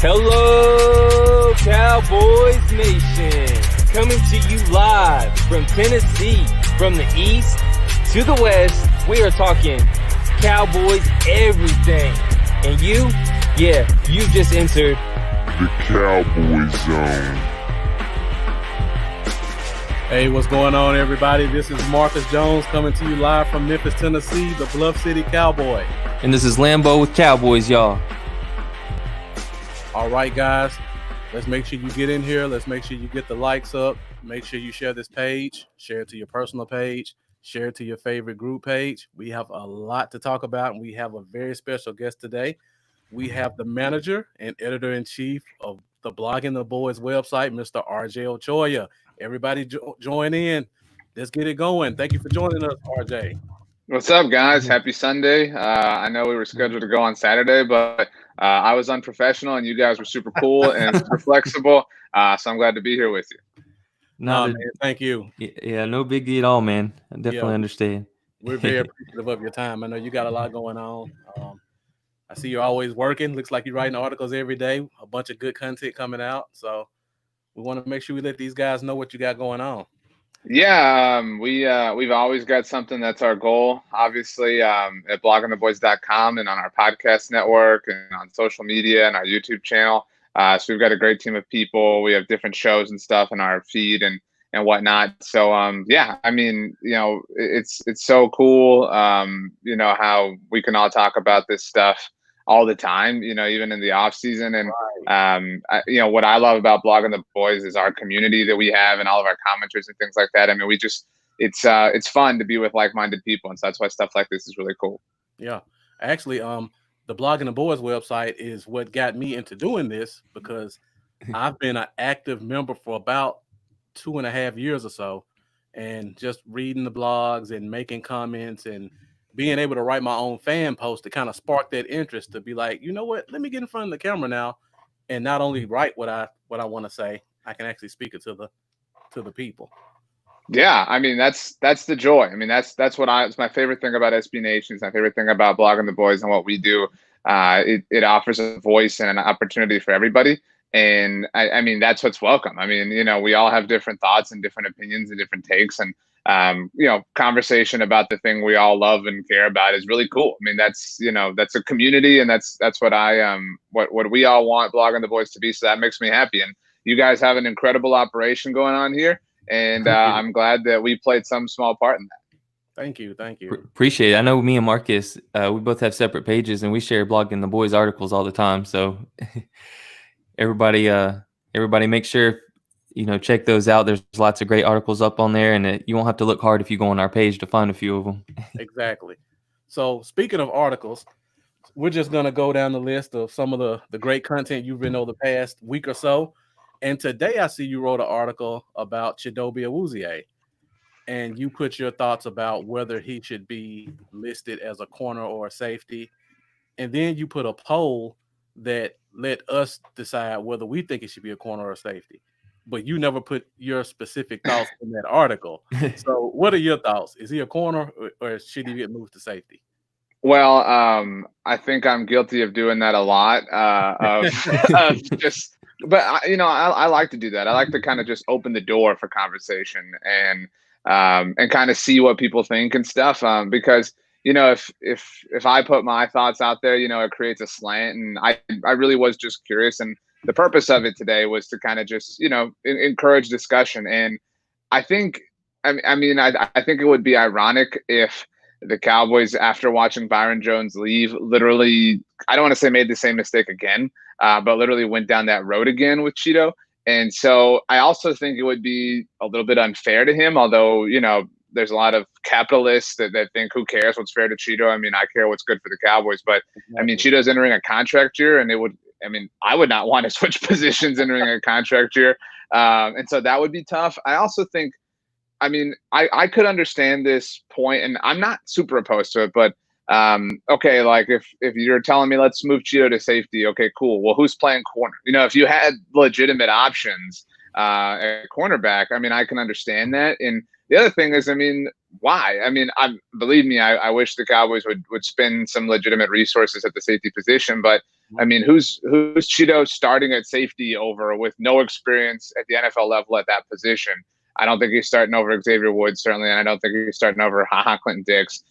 Hello, Cowboys Nation. Coming to you live from Tennessee, from the east to the west. We are talking Cowboys everything. And you just entered the Cowboy Zone. Hey, what's going on, everybody? This is Marcus Jones coming to you live from Memphis, Tennessee, the Bluff City Cowboy. And this is Lambo with Cowboys, y'all. All right, guys, let's make sure you get in here. Let's make sure you get the likes up. Make sure you share this page, share it to your personal page, share it to your favorite group page. We have a lot to talk about, and we have a very special guest today. We have the manager and editor-in-chief of the Blogging the Boys website, Mr. RJ Ochoa. Everybody join in. Let's get it going. Thank you for joining us, RJ. What's up, guys? Happy Sunday. I know we were scheduled to go on Saturday, but I was unprofessional, and you guys were super cool and super flexible. So I'm glad to be here with you. Man, thank you. Yeah, no big deal at all, man. I definitely understand. We're very appreciative of your time. I know you got a lot going on. I see you're always working. Looks like you're writing articles every day. A bunch of good content coming out. So we want to make sure we let these guys know what you got going on. Yeah, we've always got something that's our goal, obviously, at bloggingtheboys.com and on our podcast network and on social media and our YouTube channel. So we've got a great team of people. We have different shows and stuff in our feed and whatnot. So, yeah, I mean, it's so cool, how we can all talk about this stuff all the time, even in the off season. And, what I love about Blogging the Boys is our community that we have and all of our commenters and things like that. I mean, it's fun to be with like-minded people. And so that's why stuff like this is really cool. Yeah. Actually, the Blogging the Boys website is what got me into doing this, because I've been an active member for about 2.5 years or so, and just reading the blogs and making comments and being able to write my own fan post to kind of spark that interest to be like, you know what, let me get in front of the camera now and not only write what I want to say, I can actually speak it to the people. Yeah, I mean, that's the joy. I mean, that's it's my favorite thing about SB Nation. It's my favorite thing about Blogging the Boys and what we do. It offers a voice and an opportunity for everybody. And I mean, that's what's welcome. I mean, we all have different thoughts and different opinions and different takes, and conversation about the thing we all love and care about is really cool. I mean, that's a community, and that's what what we all want Blogging the Boys to be. So that makes me happy. And you guys have an incredible operation going on here, and I'm glad that we played some small part in that. Thank you. Appreciate it. I know me and Marcus, we both have separate pages, and we share Blogging the Boys articles all the time. So everybody make sure check those out. There's lots of great articles up on there, and you won't have to look hard if you go on our page to find a few of them. Exactly. So speaking of articles, we're just going to go down the list of some of the great content you've written over the past week or so. And today I see you wrote an article about Chidobe Awuzie, and you put your thoughts about whether he should be listed as a corner or a safety. And then you put a poll that let us decide whether we think it should be a corner or a safety. But you never put your specific thoughts in that article. So what are your thoughts? Is he a corner, or should he get moved to safety? Well, I think I'm guilty of doing that a lot. But I like to do that. I like to kind of just open the door for conversation and kind of see what people think and stuff. Because if I put my thoughts out there, it creates a slant, and I really was just curious. And the purpose of it today was to kind of just, encourage discussion. And I think, I think it would be ironic if the Cowboys, after watching Byron Jones leave, literally, I don't want to say made the same mistake again, but literally went down that road again with Cheeto. And so I also think it would be a little bit unfair to him, although, there's a lot of capitalists that think, who cares what's fair to Cheeto? I mean, I care what's good for the Cowboys. But, I mean, Cheeto's entering a contract year, and I would not want to switch positions entering a contract year. And so that would be tough. I also think, I could understand this point, and I'm not super opposed to it, but okay, like if you're telling me let's move Cheeto to safety, okay, cool. Well, who's playing corner? If you had legitimate options at cornerback, I can understand that. And the other thing is, why? Believe me, I wish the Cowboys would spend some legitimate resources at the safety position, but I mean, who's Chido starting at safety over with no experience at the NFL level at that position? I don't think he's starting over Xavier Woods, certainly, and I don't think he's starting over Clinton Dix.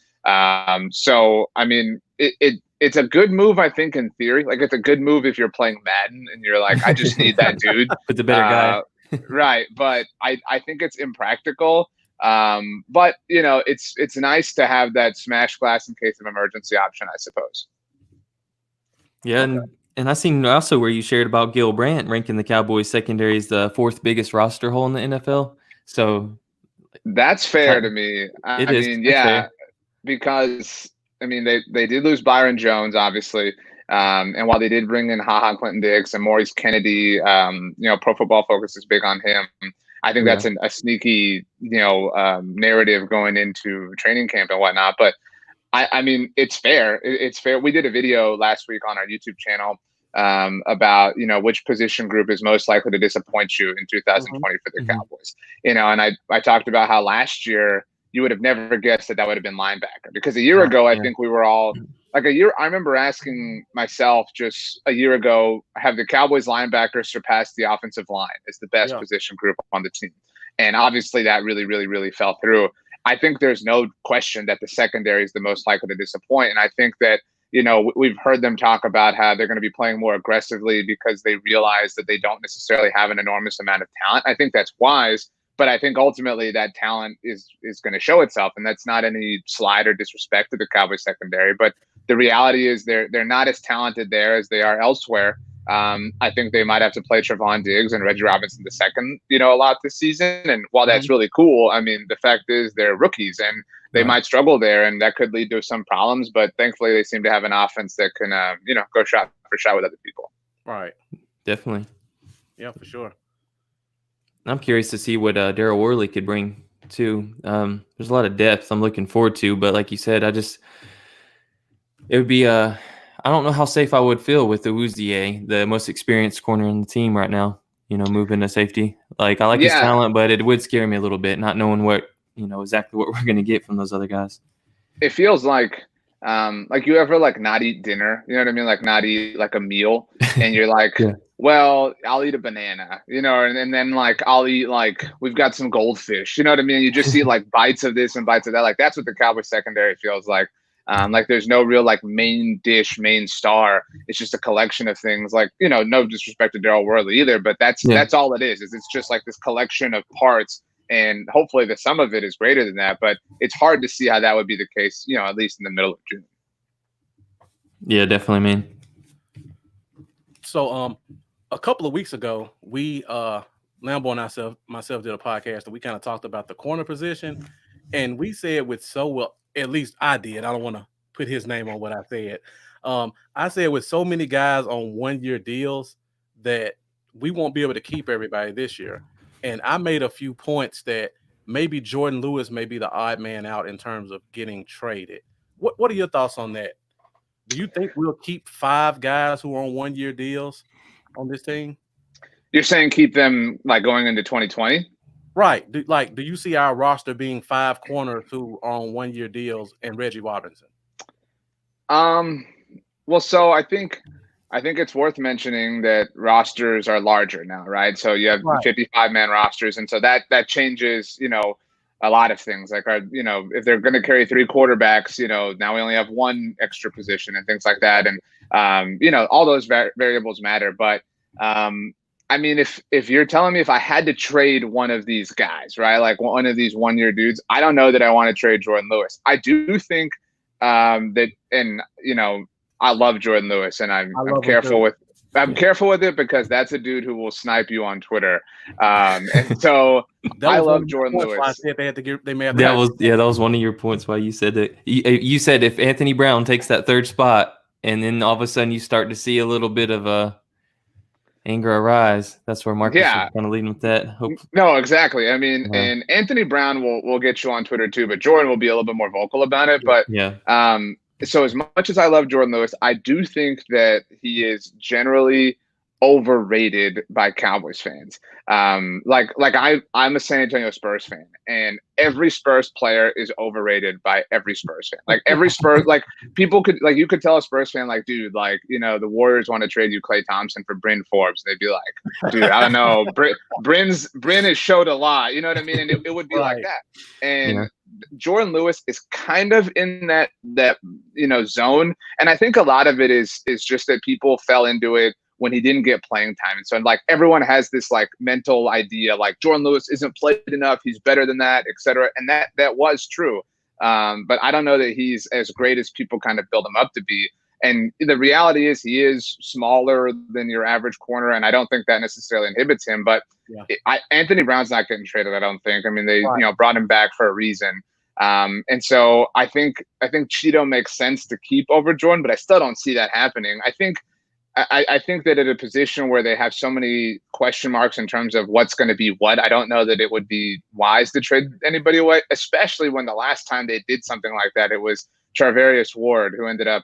So, I mean, it's a good move, I think, in theory. Like, it's a good move if you're playing Madden and you're like, I just need that dude. With the better guy. Right. But I think it's impractical. But, you know, it's nice to have that smash glass in case of emergency option, I suppose. Yeah, okay. And I seen also where you shared about Gil Brandt ranking the Cowboys secondary as the 4th biggest roster hole in the NFL. So that's fair to me. I mean, yeah, because I mean they did lose Byron Jones, obviously. And while they did bring in Clinton Dix and Maurice Kennedy, you know, Pro Football Focus is big on him. I think that's a sneaky, you know, narrative going into training camp and whatnot. But I mean, it's fair. It's fair. We did a video last week on our YouTube channel about, you know, which position group is most likely to disappoint you in 2020 for the Cowboys. You know, and I talked about how last year you would have never guessed that would have been linebacker, because a year ago, I think we were all like I remember asking myself just a year ago, have the Cowboys linebackers surpassed the offensive line as the best position group on the team? And obviously that really, really, really fell through. I think there's no question that the secondary is the most likely to disappoint. And I think that, you know, we've heard them talk about how they're going to be playing more aggressively because they realize that they don't necessarily have an enormous amount of talent. I think that's wise, but I think ultimately that talent is going to show itself. And that's not any slide or disrespect to the Cowboys secondary, but the reality is they're not as talented there as they are elsewhere. I think they might have to play Trevon Diggs and Reggie Robinson II, you know, a lot this season. And while that's really cool, I mean, the fact is they're rookies and they might struggle there, and that could lead to some problems. But thankfully, they seem to have an offense that can, you know, go shot for shot with other people. Right. Definitely. Yeah, for sure. I'm curious to see what Daryl Worley could bring too. There's a lot of depth I'm looking forward to, but like you said, it would be I don't know how safe I would feel with the Uzier, the most experienced corner in the team right now, you know, moving to safety. Like, I like his talent, but it would scare me a little bit, not knowing what, you know, exactly what we're going to get from those other guys. It feels like you ever like not eat dinner, you know what I mean? Like not eat like a meal, and you're like, well, I'll eat a banana, you know, and then like I'll eat like we've got some goldfish, you know what I mean? You just eat like bites of this and bites of that. Like that's what the Cowboys secondary feels like. Like there's no real like main dish, main star. It's just a collection of things. Like, you know, no disrespect to Daryl Worley either, but that's all it is. It's just like this collection of parts, and hopefully the sum of it is greater than that. But it's hard to see how that would be the case, you know, at least in the middle of June. Yeah, definitely, man. So a couple of weeks ago, we Lambo and myself did a podcast, and we kind of talked about the corner position, and we said at least I did. I don't want to put his name on what I said. I said with so many guys on 1-year deals that we won't be able to keep everybody this year. And I made a few points that maybe Jordan Lewis may be the odd man out in terms of getting traded. What are your thoughts on that? Do you think we'll keep 5 guys who are on 1-year deals on this team? You're saying keep them like going into 2020? Right. Do you see our roster being 5 corners who are on 1-year deals and Reggie Robinson? Well, so I think it's worth mentioning that rosters are larger now, right? So you have 55-man rosters, and so that changes, you know, a lot of things. Like, you know, if they're going to carry 3 quarterbacks, you know, now we only have 1 extra position and things like that, and you know, all those variables matter. But I mean, if you're telling me if I had to trade one of these guys, right, like one of these 1-year dudes, I don't know that I want to trade Jordan Lewis. I do think that, and you know, I love Jordan Lewis, and I'm careful with it because that's a dude who will snipe you on Twitter. And so I love Jordan Lewis. I said they may have that was one of your points why you said that. You said if Anthony Brown takes that 3rd spot, and then all of a sudden you start to see a little bit of a anger arise. That's where Marcus is kind of leading with that. No, exactly. I mean, and Anthony Brown will get you on Twitter too, but Jordan will be a little bit more vocal about it. But so as much as I love Jordan Lewis, I do think that he is generally overrated by Cowboys fans. I'm a San Antonio Spurs fan, and every Spurs player is overrated by every Spurs fan. Like every Spurs, like people could like you could tell a Spurs fan like, dude, like the Warriors want to trade you Klay Thompson for Bryn Forbes. They'd be like, dude, I don't know, Bryn has showed a lot. You know what I mean? And it would be like that. And Jordan Lewis is kind of in that zone, and I think a lot of it is just that people fell into it when he didn't get playing time. And so like everyone has this like mental idea, like Jordan Lewis isn't played enough, he's better than that, etc. And that was true. But I don't know that he's as great as people kind of build him up to be. And the reality is he is smaller than your average corner, and I don't think that necessarily inhibits him. But Anthony Brown's not getting traded, I don't think. I mean, they brought him back for a reason. And so I think Cheeto makes sense to keep over Jordan, but I still don't see that happening. I think that at a position where they have so many question marks in terms of what's going to be what, I don't know that it would be wise to trade anybody away, especially when the last time they did something like that, it was Charvarius Ward, who ended up,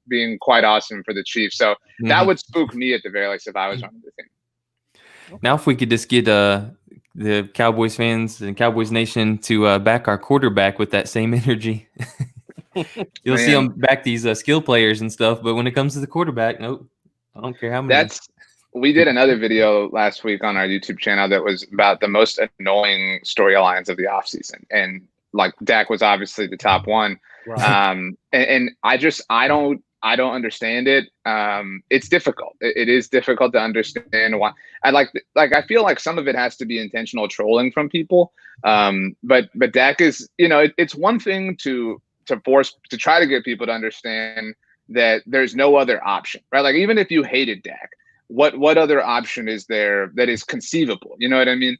being quite awesome for the Chiefs. So that would spook me at the very least if I was running the team. Now, if we could just get the Cowboys fans and Cowboys Nation to back our quarterback with that same energy. You'll see them back these skill players and stuff, but when it comes to the quarterback, nope. I don't care how many. We did another video last week on our YouTube channel that was about the most annoying storylines of the offseason. And like Dak was obviously the top one. Right. And I don't understand it. It's difficult. It is difficult to understand why. I feel like some of it has to be intentional trolling from people. But Dak is, it's one thing to try to get people to understand that there's no other option, right? Like even if you hated Dak, what other option is there that is conceivable? You know what I mean?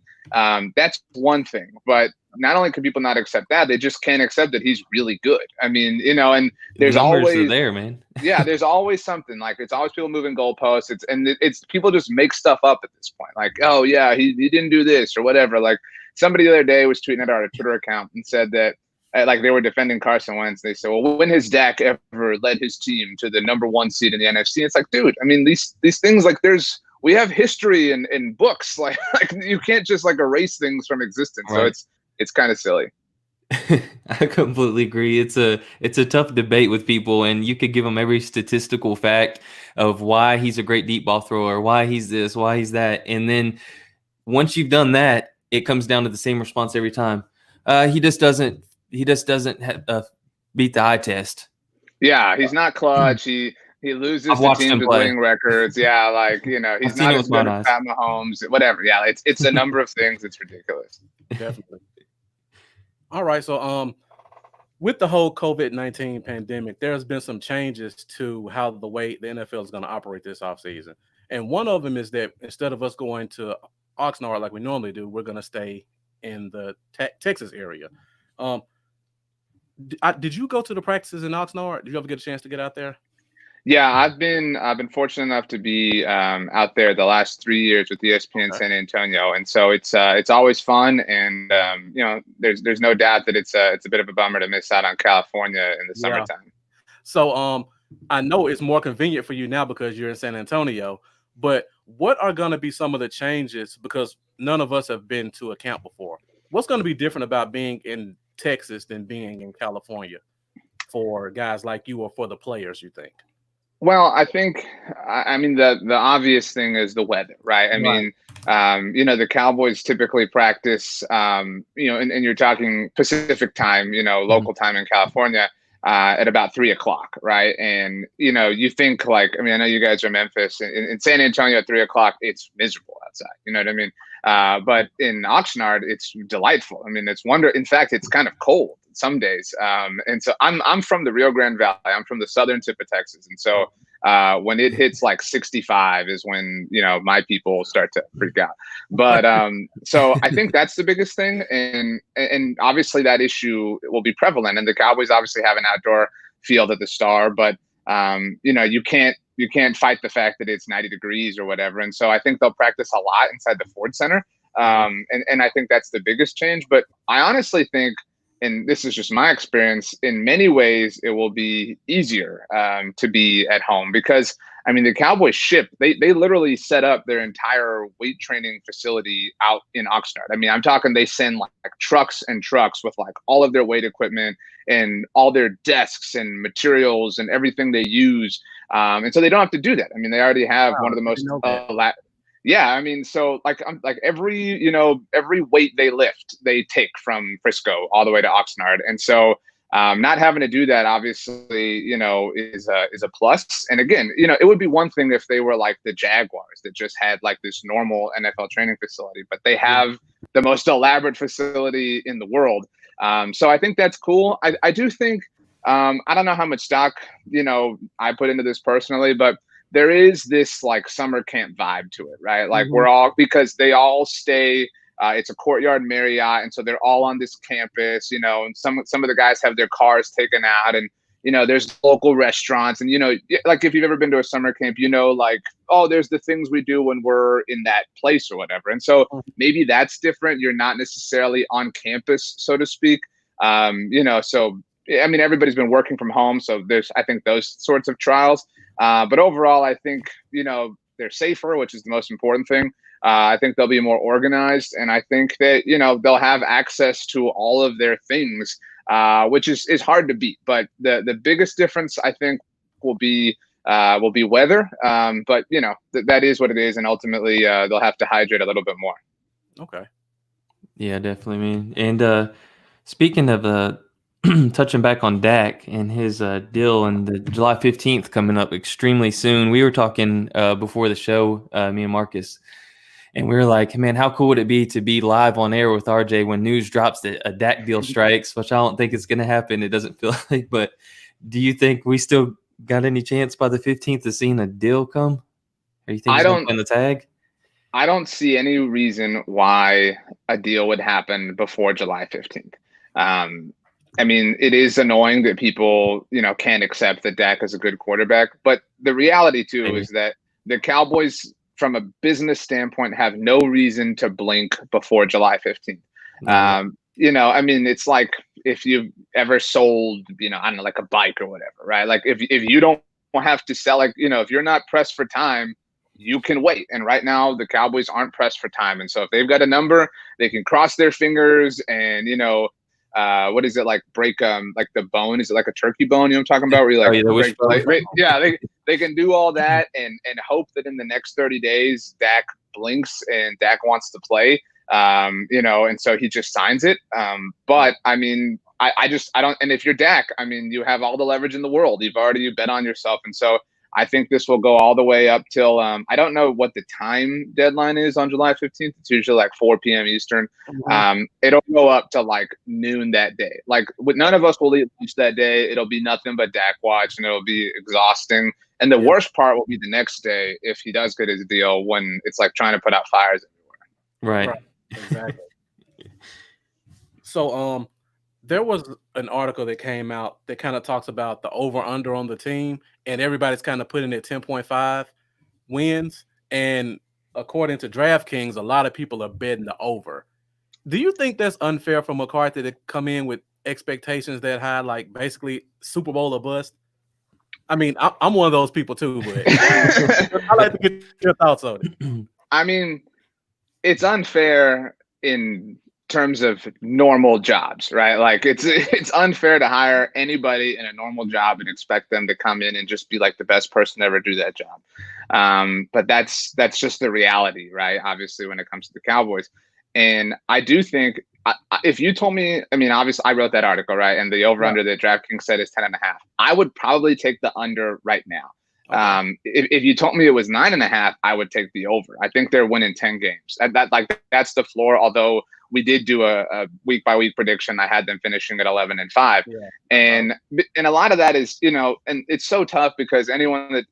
That's one thing, but not only can people not accept that, they just can't accept that he's really good. I mean, and there's always there, man. Yeah, there's always something. Like it's always people moving goalposts. It's people just make stuff up at this point. Like, oh yeah, he didn't do this or whatever. Like somebody the other day was tweeting at our Twitter account and said that like they were defending Carson Wentz. They said, well, when has Dak ever led his team to the #1 seed in the NFC? It's like, dude, I mean, these things, like we have history in books. Like you can't just like erase things from existence. Right. So it's kind of silly. I completely agree. It's a tough debate with people, and you could give them every statistical fact of why he's a great deep ball thrower, why he's this, why he's that. And then once you've done that, it comes down to the same response every time. He just doesn't beat the eye test. Yeah, he's not clutch. He loses the team to winning records. Yeah, like he's not as good as Pat Mahomes. Whatever. Yeah, it's a number of things. It's ridiculous. Definitely. All right, so with the whole COVID-19 pandemic, there's been some changes to how the way the NFL is going to operate this offseason. And one of them is that instead of us going to Oxnard like we normally do, we're going to stay in the Texas area. Did you go to the practices in Oxnard? Did you ever get a chance to get out there? Yeah, I've been fortunate enough to be out there the last 3 years with ESPN San Antonio, and so it's always fun, and there's no doubt that it's a bit of a bummer to miss out on California in the summertime. So I know it's more convenient for you now because you're in San Antonio, but what are going to be some of the changes, because none of us have been to a camp before? What's going to be different about being in Texas than being in California for guys like you or for the players, you think? Well, I think, the obvious thing is the weather, right? I mean, the Cowboys typically practice, and you're talking Pacific time, local time in California, at about 3:00, right? And, you think like, I know you guys are Memphis. In San Antonio at 3:00, it's miserable outside. You know what I mean? But in Oxnard, it's delightful. I mean, in fact, it's kind of cold some days. And so I'm from the Rio Grande Valley. I'm from the southern tip of Texas. And so when it hits like 65 is when, my people start to freak out. But so I think that's the biggest thing. And obviously that issue will be prevalent. And the Cowboys obviously have an outdoor field at the Star, but you can't fight the fact that it's 90 degrees or whatever. And so I think they'll practice a lot inside the Ford Center. And I think that's the biggest change. But I honestly think, and this is just my experience, in many ways, it will be easier to be at home because, I mean, the Cowboys they literally set up their entire weight training facility out in Oxnard. I mean, I'm talking they send like trucks and trucks with like all of their weight equipment and all their desks and materials and everything they use. And so they don't have to do that. I mean, they already have one of the most yeah, I mean, so like every weight they lift, they take from Frisco all the way to Oxnard, and so not having to do that obviously, is a plus. And again, it would be one thing if they were like the Jaguars that just had like this normal NFL training facility, but they have the most elaborate facility in the world. So I think that's cool. I do think I don't know how much stock I put into this personally, but there is this like summer camp vibe to it, right? Like we're all, because they all stay, it's a Courtyard Marriott, and so they're all on this campus, and some of the guys have their cars taken out, and there's local restaurants, and like if you've ever been to a summer camp, like, oh, there's the things we do when we're in that place or whatever. And so maybe that's different. You're not necessarily on campus, so to speak. So I mean, everybody's been working from home, so there's, I think, those sorts of trials. But overall, I think, they're safer, which is the most important thing. I think they'll be more organized, and I think that, they'll have access to all of their things, which is hard to beat. But the biggest difference, I think, will be weather. But, that is what it is, and ultimately they'll have to hydrate a little bit more. Okay. Yeah, definitely, man. And speaking of touching back on Dak and his deal and the July 15th coming up extremely soon. We were talking before the show, me and Marcus, and we were like, man, how cool would it be to be live on air with RJ when news drops that a Dak deal strikes, which I don't think is going to happen. It doesn't feel like, but do you think we still got any chance by the 15th of seeing a deal come? Or you think he's going to play the tag? I don't see any reason why a deal would happen before July 15th. I mean, it is annoying that people, can't accept that Dak is a good quarterback. But the reality, too, is that the Cowboys, from a business standpoint, have no reason to blink before July 15th. I mean, it's like if you've ever sold, I don't know, like a bike or whatever, right? Like if you don't have to sell, like, if you're not pressed for time, you can wait. And right now, the Cowboys aren't pressed for time. And so if they've got a number, they can cross their fingers and, what is it, like break like the bone? Is it like a turkey bone? I'm talking about? Where you they can do all that and hope that in the next 30 days Dak blinks and Dak wants to play. And so he just signs it. But I mean, I don't. And if you're Dak, I mean, you have all the leverage in the world. You bet on yourself, and so I think this will go all the way up till I don't know what the time deadline is on July 15th. It's usually like 4 p.m. Eastern. It'll go up to like noon that day. Like none of us will eat lunch that day. It'll be nothing but Dak watch, and it'll be exhausting. And the worst part will be the next day if he does get his deal, when it's like trying to put out fires everywhere. Right. Exactly. So there was an article that came out that kind of talks about the over-under on the team, and everybody's kind of putting it 10.5 wins. And according to DraftKings, a lot of people are betting the over. Do you think that's unfair for McCarthy to come in with expectations that high, like basically Super Bowl or bust? I mean, I'm one of those people too, but I like to get your thoughts on it. I mean, it's unfair in terms of normal jobs, right? Like it's unfair to hire anybody in a normal job and expect them to come in and just be like the best person to ever do that job. But that's just the reality, right? Obviously, when it comes to the Cowboys. And I do think if you told me, I mean, obviously I wrote that article, right? And the over under that DraftKings said is 10.5. I would probably take the under right now. Okay. If you told me it was 9.5, I would take the over. I think they're winning 10 games. That's the floor. Although we did do a week by week prediction, I had them finishing at 11-5, and a lot of that is and it's so tough because anyone that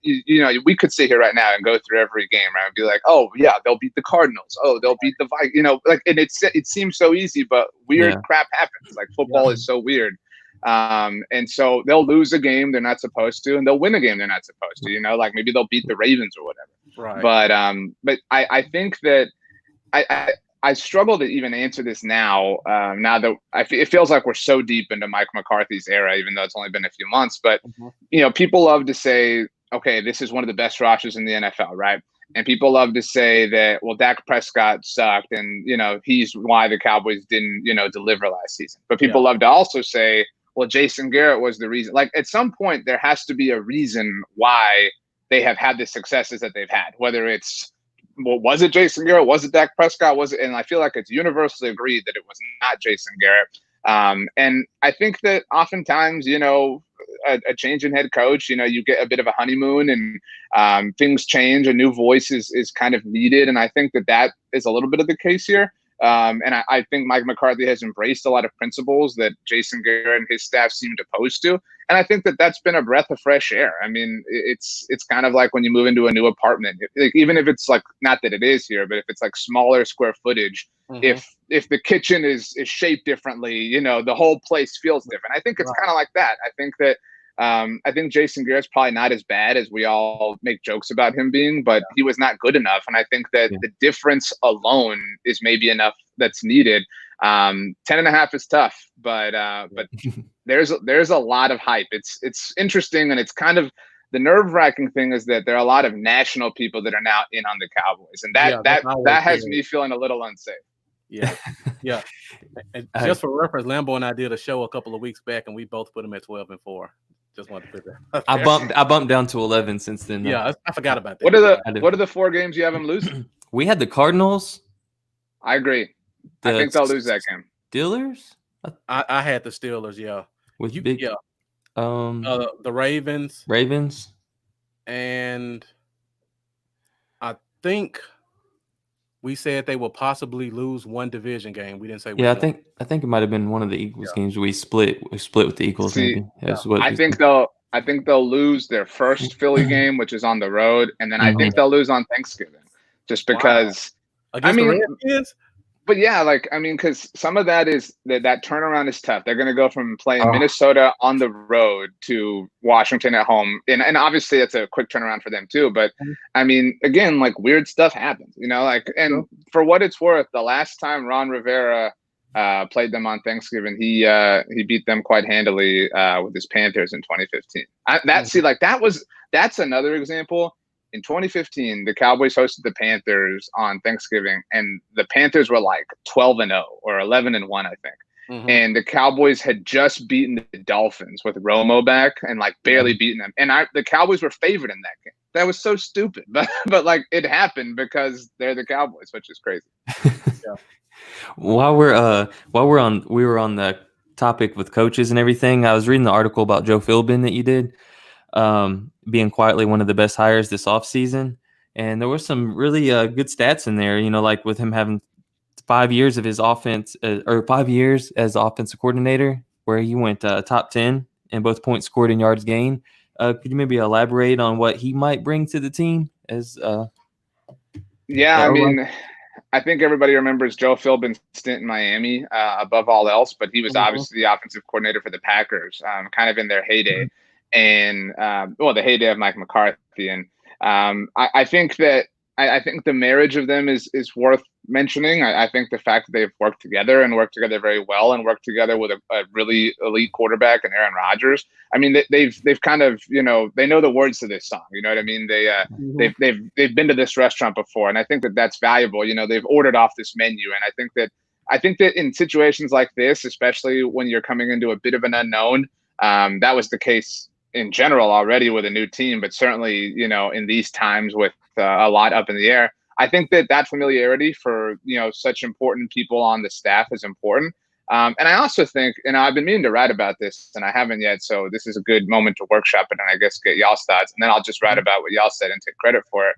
we could sit here right now and go through every game, right, and be like, oh yeah, they'll beat the Cardinals, oh they'll beat the Vikings, like, and it seems so easy, but weird crap happens. Like football is so weird. And so they'll lose a game they're not supposed to, and they'll win a game they're not supposed to, like maybe they'll beat the Ravens or whatever. Right. But I think that I struggle to even answer this now. Now that it feels like we're so deep into Mike McCarthy's era, even though it's only been a few months. But people love to say, okay, this is one of the best rosters in the NFL, right? And people love to say that, well, Dak Prescott sucked and, he's why the Cowboys didn't, deliver last season. But people love to also say, well, Jason Garrett was the reason. Like, at some point, there has to be a reason why they have had the successes that they've had, whether it's, well, was it Jason Garrett? Was it Dak Prescott? Was it? And I feel like it's universally agreed that it was not Jason Garrett. And I think that oftentimes, a change in head coach, you get a bit of a honeymoon and things change. A new voice is kind of needed. And I think that is a little bit of the case here. And I think Mike McCarthy has embraced a lot of principles that Jason Garrett and his staff seemed opposed to. And I think that's been a breath of fresh air. I mean, it's kind of like when you move into a new apartment, even if it's like, not that it is here, but if it's like smaller square footage, if the kitchen is shaped differently, the whole place feels different. I think it's kind of like that. I think Jason Garrett's probably not as bad as we all make jokes about him being, but he was not good enough. And I think that the difference alone is maybe enough that's needed. 10.5 is tough, but there's a lot of hype. It's interesting. And it's kind of the nerve-wracking thing is that there are a lot of national people that are now in on the Cowboys. And that has me feeling a little unsafe. Yeah. Yeah. And just for reference, Lambo and I did a show a couple of weeks back and we both put them at 12-4. Just wanted to put that. I bumped down to 11 since then. Yeah, I forgot about that. What are the 4 games you have them losing? We had the Cardinals. I agree. I think they'll lose that game. Steelers? I had the Steelers, With the Ravens. And I think we said they will possibly lose one division game. We didn't say I think it might have been one of the Eagles games. We split with the Eagles. See, I think they'll lose their first Philly game, which is on the road, and then I think they'll lose on Thanksgiving, just because. Against the Redskins? But yeah, because some of that is that turnaround is tough. They're going to go from playing Minnesota on the road to Washington at home. And obviously it's a quick turnaround for them too. But again, weird stuff happens, and for what it's worth, the last time Ron Rivera played them on Thanksgiving, he beat them quite handily with his Panthers in 2015. That's another example. In 2015, the Cowboys hosted the Panthers on Thanksgiving, and the Panthers were 12-0 or 11-1, I think. And the Cowboys had just beaten the Dolphins with Romo back and barely beaten them. And the Cowboys were favored in that game. That was so stupid, but it happened because they're the Cowboys, which is crazy. While we were on the topic with coaches and everything, I was reading the article about Joe Philbin that you did. Being quietly one of the best hires this offseason. And there were some really good stats in there, with him having 5 years of his offense or 5 years as offensive coordinator, where he went top 10 in both points scored and yards gained. Could you maybe elaborate on what he might bring to the team? I think everybody remembers Joe Philbin's stint in Miami above all else, but he was obviously the offensive coordinator for the Packers, kind of in their heyday. And the heyday of Mike McCarthy, and I think the marriage of them is worth mentioning. I think the fact that they've worked together very well, and worked together with a really elite quarterback and Aaron Rodgers. I mean, they've kind of they know the words to this song. You know what I mean? They've been to this restaurant before, and I think that's valuable. They've ordered off this menu, and I think that in situations like this, especially when you're coming into a bit of an unknown, that was the case in general already with a new team, but certainly, in these times with a lot up in the air, I think that familiarity for, such important people on the staff is important. And I also think, I've been meaning to write about this and I haven't yet. So this is a good moment to workshop it and I guess get y'all's thoughts. And then I'll just write about what y'all said and take credit for it.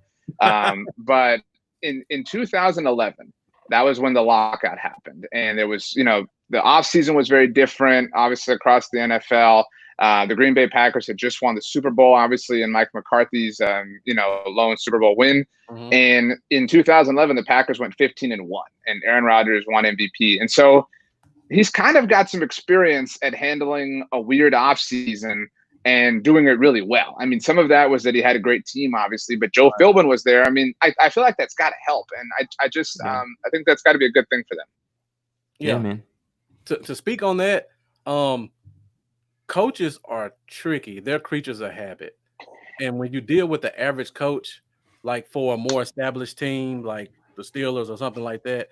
But in 2011, that was when the lockout happened. And there was, the offseason was very different, obviously across the NFL. The Green Bay Packers had just won the Super Bowl, obviously, in Mike McCarthy's, lone Super Bowl win. And in 2011, the Packers went 15-1, and Aaron Rodgers won MVP. And so he's kind of got some experience at handling a weird offseason and doing it really well. I mean, some of that was that he had a great team, obviously, but Joe Philbin was there. I mean, I feel like that's got to help, and I think that's got to be a good thing for them. Yeah, man. To speak on that, coaches are tricky. They're creatures of habit. And when you deal with the average coach, like for a more established team, like the Steelers or something like that,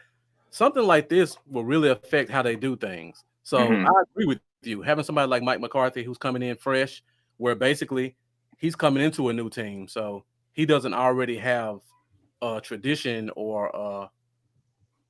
something like this will really affect how they do things. So Mhm. I agree with you. Having somebody like Mike McCarthy who's coming in fresh, where basically he's coming into a new team, so he doesn't already have a tradition or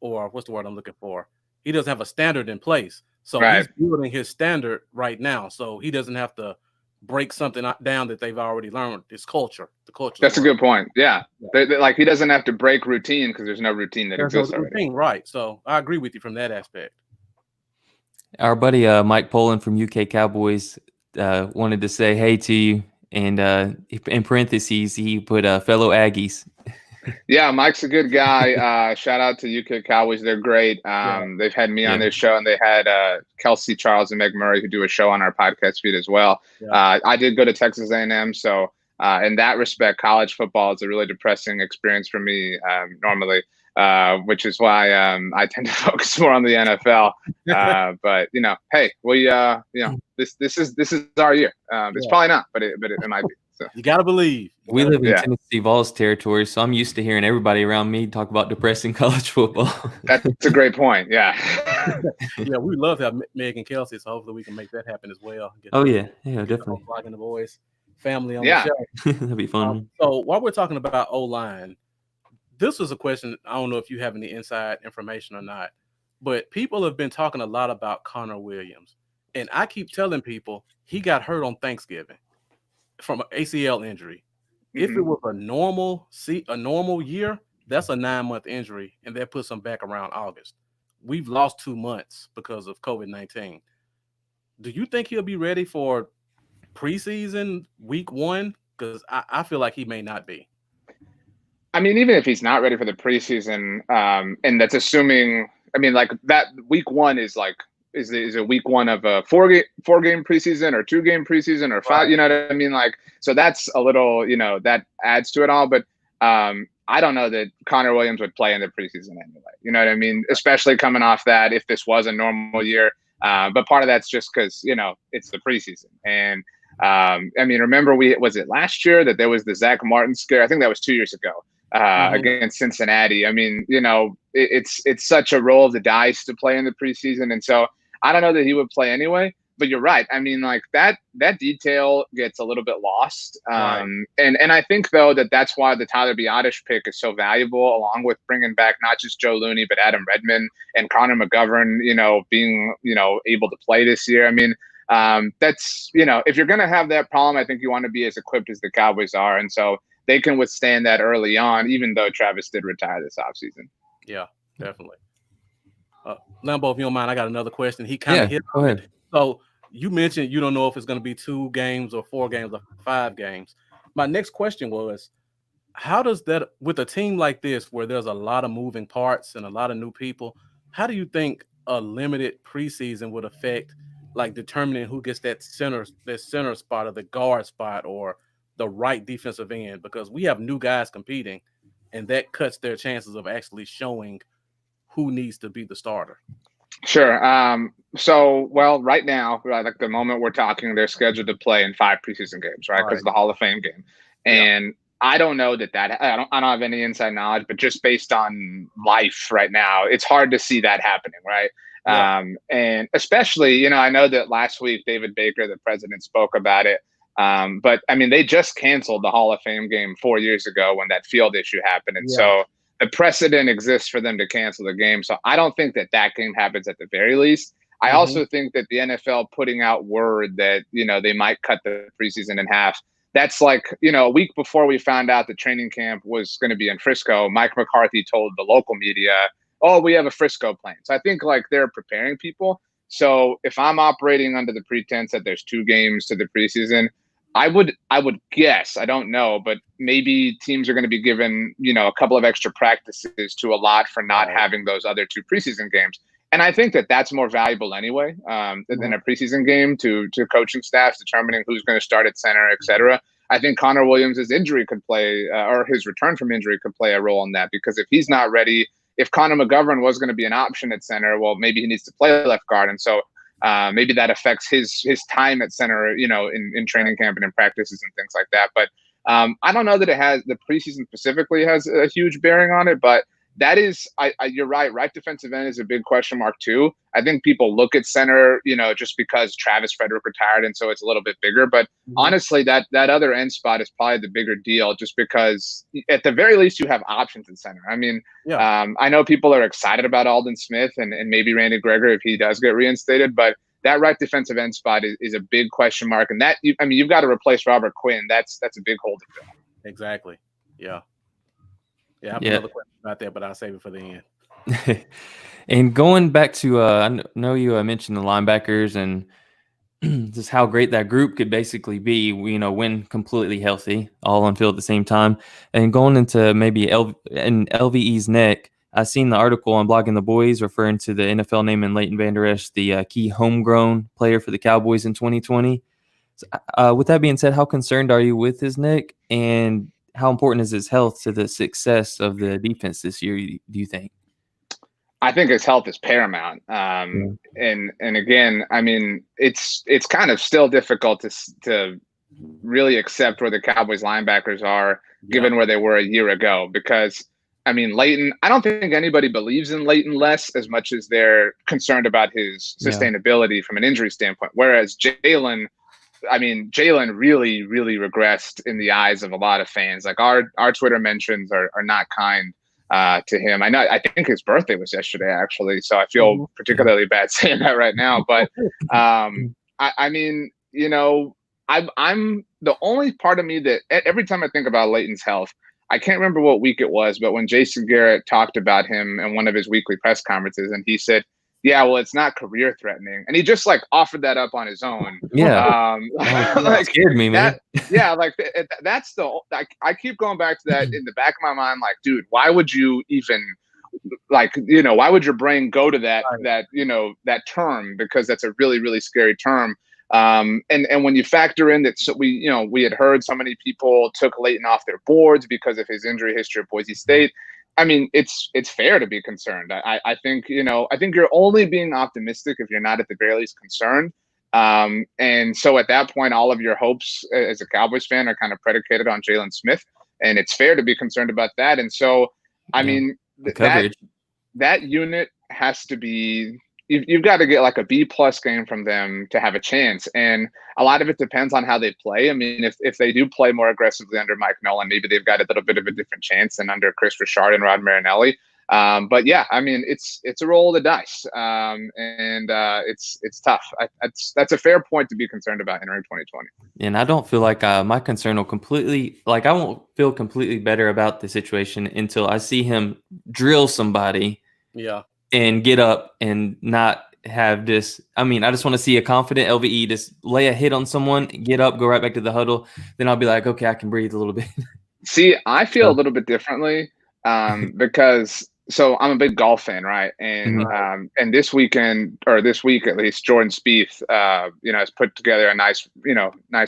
what's the word I'm looking for? He doesn't have a standard in place. So Right. he's building his standard right now. So he doesn't have to break something down that they've already learned. It's culture. The culture. That's a good point. Yeah. Yeah. Like he doesn't have to break routine because there's no routine that There's no exists already. routine, right? So I agree with you from that aspect. Our buddy Mike Poland from UK Cowboys wanted to say hey to you, and in parentheses he put fellow Aggies. Yeah, Mike's a good guy. Shout out to UK Cowboys. They're great. They've had me on their show, and they had Kelsey, Charles, and Meg Murray who do a show on our podcast feed as well. Yeah. I did go to Texas A&M, so in that respect, college football is a really depressing experience for me normally, which is why I tend to focus more on the NFL. But hey, we this is our year. It's probably not, but it might be. So. You gotta believe. We live in Tennessee Vols territory, so I'm used to hearing everybody around me talk about depressing college football. That's a great point. Yeah. Yeah, we love to have Meg and Kelsey, so hopefully we can make that happen as well. Yeah, definitely. Blocking the boys, family on the show. That'd be fun. So while we're talking about O-line, this was a question. I don't know if you have any inside information or not, but people have been talking a lot about Connor Williams, and I keep telling people he got hurt on Thanksgiving from an ACL injury. If it was a normal year, that's a 9-month injury, and that puts him back around August. We've lost 2 months because of COVID-19. Do you think he'll be ready for preseason week 1? Because I feel like he may not be. I mean, even if he's not ready for the preseason, and that's assuming, I mean, like that week 1 is like, is it week 1 of a 4-game preseason or 2-game preseason or 5? Right. You know what I mean? Like, so that's a little, that adds to it all. But I don't know that Connor Williams would play in the preseason anyway. You know what I mean? Especially coming off that, if this was a normal year. But part of that's just because, it's the preseason. And I mean, remember was it last year that there was the Zach Martin scare? I think that was 2 years ago. Against Cincinnati. I mean, it's such a roll of the dice to play in the preseason. And so I don't know that he would play anyway, but you're right. I mean, like that detail gets a little bit lost. Right. And I think though that's why the Tyler Biadasz pick is so valuable, along with bringing back not just Joe Looney, but Adam Redmond and Connor McGovern, being, able to play this year. I mean, that's, if you're going to have that problem, I think you want to be as equipped as the Cowboys are. And so they can withstand that early on, even though Travis did retire this offseason. Yeah, definitely. Lambo, if you don't mind, I got another question. He kind of hit. Go ahead. So you mentioned you don't know if it's going to be 2 games or 4 games or 5 games. My next question was, how does that, with a team like this where there's a lot of moving parts and a lot of new people, how do you think a limited preseason would affect, like determining who gets that center spot or the guard spot or the right defensive end? Because we have new guys competing, and that cuts their chances of actually showing who needs to be the starter. Sure. So, right now, like the moment we're talking, they're scheduled to play in 5 preseason games, right? Because of the Hall of Fame game. And I don't know that I don't have any inside knowledge, but just based on life right now, it's hard to see that happening, right? Yeah. And especially, I know that last week, David Baker, the president, spoke about it. But I mean, they just canceled the Hall of Fame game 4 years ago when that field issue happened. And so the precedent exists for them to cancel the game. So I don't think that game happens at the very least. I also think that the NFL putting out word that, they might cut the preseason in half. That's like, a week before we found out the training camp was going to be in Frisco, Mike McCarthy told the local media, oh, we have a Frisco plan. So I think like they're preparing people. So if I'm operating under the pretense that there's 2 games to the preseason, I would guess, I don't know, but maybe teams are going to be given, a couple of extra practices to allot for not having those other 2 preseason games. And I think that that's more valuable anyway than a preseason game to coaching staffs determining who's going to start at center, et cetera. I think Connor Williams' injury could play, or his return from injury could play a role in that, because if he's not ready, if Connor McGovern was going to be an option at center, well, maybe he needs to play left guard. And so maybe that affects his time at center, in training camp and in practices and things like that. But I don't know that the preseason specifically has a huge bearing on it, but that is, you're right. Right defensive end is a big question mark too. I think people look at center, just because Travis Frederick retired, and so it's a little bit bigger. But honestly, that other end spot is probably the bigger deal, just because at the very least you have options in center. I mean, I know people are excited about Aldon Smith and maybe Randy Gregory if he does get reinstated, but that right defensive end spot is a big question mark, and you've got to replace Robert Quinn. That's a big hole to fill. Exactly. Yeah. Yeah, I have another question about that, but I'll save it for the end. And going back to, I know you mentioned the linebackers and just how great that group could basically be, when completely healthy, all on field at the same time. And going into maybe LVE's neck, I seen the article on Blogging the Boys referring to the NFL naming Leighton Vander Esch the key homegrown player for the Cowboys in 2020. So, with that being said, how concerned are you with his neck, and how important is his health to the success of the defense this year, do you think? I think his health is paramount. And again, I mean, it's kind of still difficult to really accept where the Cowboys linebackers are given where they were a year ago, because I mean, Leighton, I don't think anybody believes in Leighton less as much as they're concerned about his sustainability from an injury standpoint. Whereas Jalen really, really regressed in the eyes of a lot of fans. Like our Twitter mentions are not kind to him. I think his birthday was yesterday, actually, so I feel particularly bad saying that right now. But I'm the only part of me that every time I think about Leighton's health, I can't remember what week it was, but when Jason Garrett talked about him in one of his weekly press conferences, and he said, yeah, well, it's not career threatening. And he just offered that up on his own. Yeah. That scared me, man. That's I keep going back to that in the back of my mind. Like, dude, why would you even why would your brain go to that term? Because that's a really, really scary term. And when you factor in that, we had heard so many people took Leighton off their boards because of his injury history at Boise State. I mean, it's fair to be concerned. I think you're only being optimistic if you're not at the very least concerned. And so at that point, all of your hopes as a Cowboys fan are kind of predicated on Jalen Smith, and it's fair to be concerned about that. And so, I mean, that unit has to be. You've got to get a B+ game from them to have a chance. And a lot of it depends on how they play. I mean, if they do play more aggressively under Mike Nolan, maybe they've got a little bit of a different chance than under Chris Richard and Rod Marinelli. But yeah, I mean, it's a roll of the dice. And it's tough. That's a fair point to be concerned about entering 2020. And I don't feel like my concern will completely, I won't feel completely better about the situation until I see him drill somebody. Yeah. And get up and not have this. I mean, I just want to see a confident LVE just lay a hit on someone, get up, go right back to the huddle. Then I'll be like, okay, I can breathe a little bit. See, I feel a little bit differently because I'm a big golf fan, right? And and this weekend, or this week at least, Jordan Spieth, has put together a nice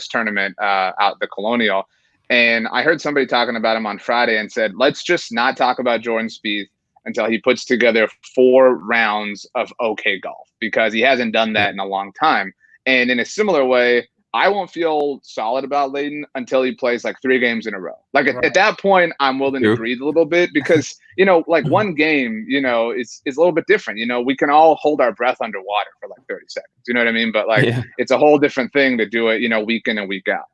tournament out at the Colonial. And I heard somebody talking about him on Friday and said, let's just not talk about Jordan Spieth until he puts together 4 rounds of okay golf, because he hasn't done that in a long time. And in a similar way, I won't feel solid about Leighton until he plays 3 games in a row. At that point, I'm willing to breathe a little bit, because, one game, is a little bit different. We can all hold our breath underwater for 30 seconds. You know what I mean? But it's a whole different thing to do it, week in and week out.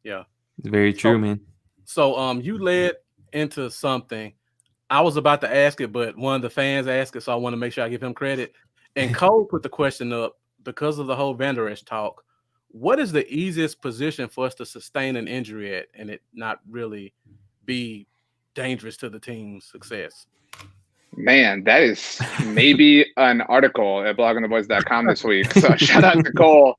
Yeah. It's very true, man. So you led into something. I was about to ask it, but one of the fans asked it, so I want to make sure I give him credit. And Cole put the question up because of the whole Vander Esch talk. What is the easiest position for us to sustain an injury at and it not really be dangerous to the team's success? Man, that is maybe an article at bloggingtheboys.com this week. So shout out to Cole.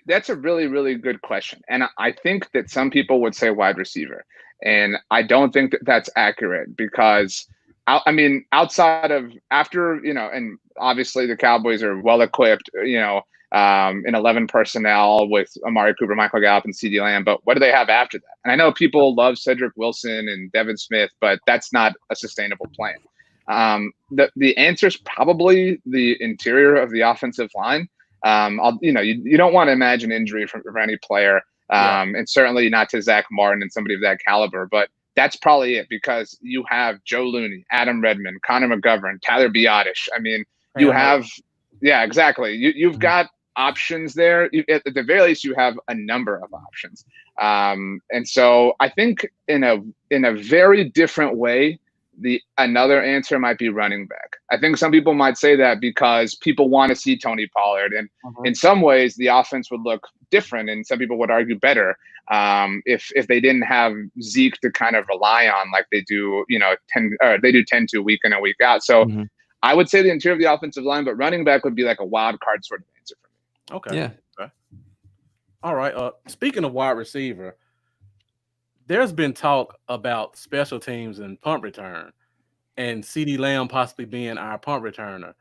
That's a really, really good question. And I think that some people would say wide receiver. And I don't think that that's accurate, because, outside of and obviously the Cowboys are well equipped, in 11 personnel with Amari Cooper, Michael Gallup, and CeeDee Lamb. But what do they have after that? And I know people love Cedric Wilson and Devin Smith, but that's not a sustainable plan. The answer is probably the interior of the offensive line. You don't want to imagine injury for any player, and certainly not to Zach Martin and somebody of that caliber. But that's probably it, because you have Joe Looney, Adam Redmond, Connor McGovern, Tyler Biotish. I mean, you have, yeah, exactly. You've got options there. At the very least, you have a number of options. And so I think in a very different way, another answer might be running back. I think some people might say that because people want to see Tony Pollard, and in some ways the offense would look different, and some people would argue better if they didn't have Zeke to kind of rely on like they do, they do 10-2 week in and week out. So I would say the interior of the offensive line, but running back would be like a wild card sort of answer for me. Okay. Yeah. Okay. All right. Speaking of wide receiver, there's been talk about special teams and punt return, and CeeDee Lamb possibly being our punt returner.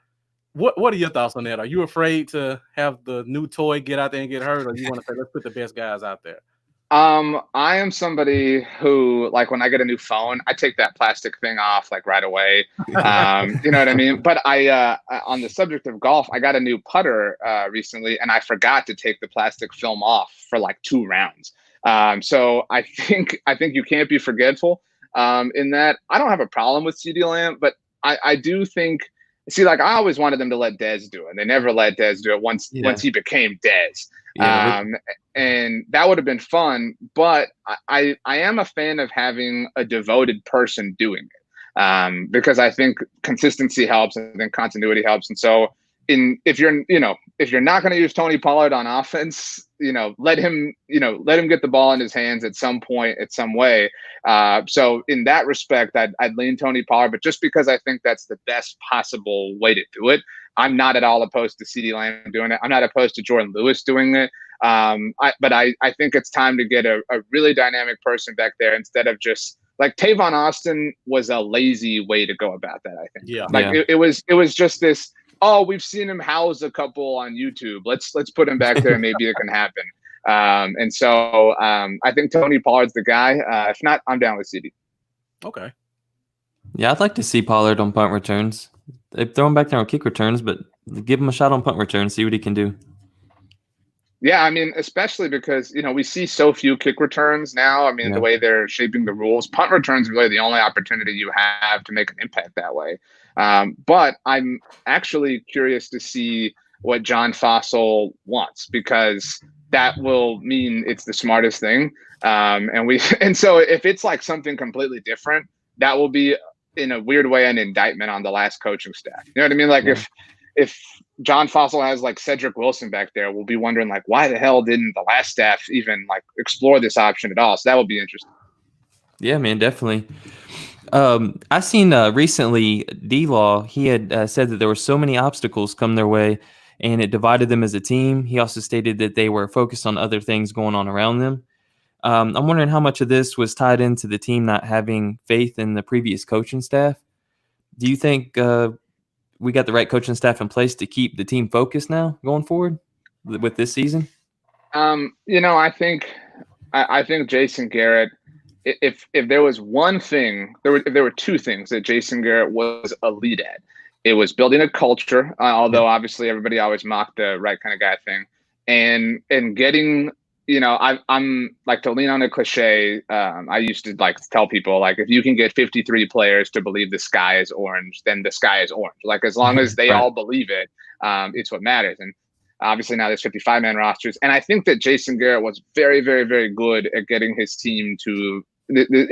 What are your thoughts on that? Are you afraid to have the new toy get out there and get hurt, or you want to say let's put the best guys out there? I am somebody who, like, when I get a new phone, I take that plastic thing off like right away. You know what I mean? But on the subject of golf, I got a new putter recently, and I forgot to take the plastic film off for like 2 rounds. So I think you can't be forgetful in that. I don't have a problem with CeeDee Lamb, but I do think, like, I always wanted them to let Dez do it, and they never let Dez do it once he became Dez. Yeah, and that would have been fun, but I am a fan of having a devoted person doing it, because I think consistency helps, and then continuity helps. And so if you're not going to use Tony Pollard on offense, let him get the ball in his hands at some point, at some way. So in that respect, I'd lean Tony Pollard, but just because I think that's the best possible way to do it. I'm not at all opposed to CeeDee Lamb doing it. I'm not opposed to Jordan Lewis doing it. But I think it's time to get a really dynamic person back there, instead of just like Tavon Austin was a lazy way to go about that. I think. It was just this. Oh, we've seen him house a couple on YouTube. Let's put him back there, and maybe it can happen. And so I think Tony Pollard's the guy. If not, I'm down with CeeDee. Okay. Yeah, I'd like to see Pollard on punt returns. They throw him back there on kick returns, but give him a shot on punt returns, see what he can do. Yeah, I mean, especially because, we see so few kick returns now. I mean, the way they're shaping the rules, punt returns are really the only opportunity you have to make an impact that way. But I'm actually curious to see what John Fossil wants, because that will mean it's the smartest thing. And so if it's like something completely different, that will be, in a weird way, an indictment on the last coaching staff. You know what I mean? Like if John Fossil has like Cedric Wilson back there, we'll be wondering like, why the hell didn't the last staff even like explore this option at all? So that will be interesting. Yeah, man, definitely. I seen recently D-Law, he had said that there were so many obstacles come their way, and it divided them as a team. He also stated that they were focused on other things going on around them. I'm wondering how much of this was tied into the team not having faith in the previous coaching staff. Do you think we got the right coaching staff in place to keep the team focused now going forward with this season? I think Jason Garrett, if there was one thing, if there were 2 things that Jason Garrett was a lead at, it was building a culture, although obviously everybody always mocked the right kind of guy thing, and getting, I'm like, to lean on a cliche. I used to like to tell people, like, if you can get 53 players to believe the sky is orange, then the sky is orange. Like, as long as they all believe it, it's what matters. And obviously now there's 55-man rosters. And I think that Jason Garrett was very, very, very good at getting his team to,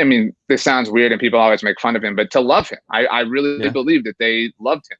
I mean, this sounds weird and people always make fun of him, but to love him. I really believe that they loved him.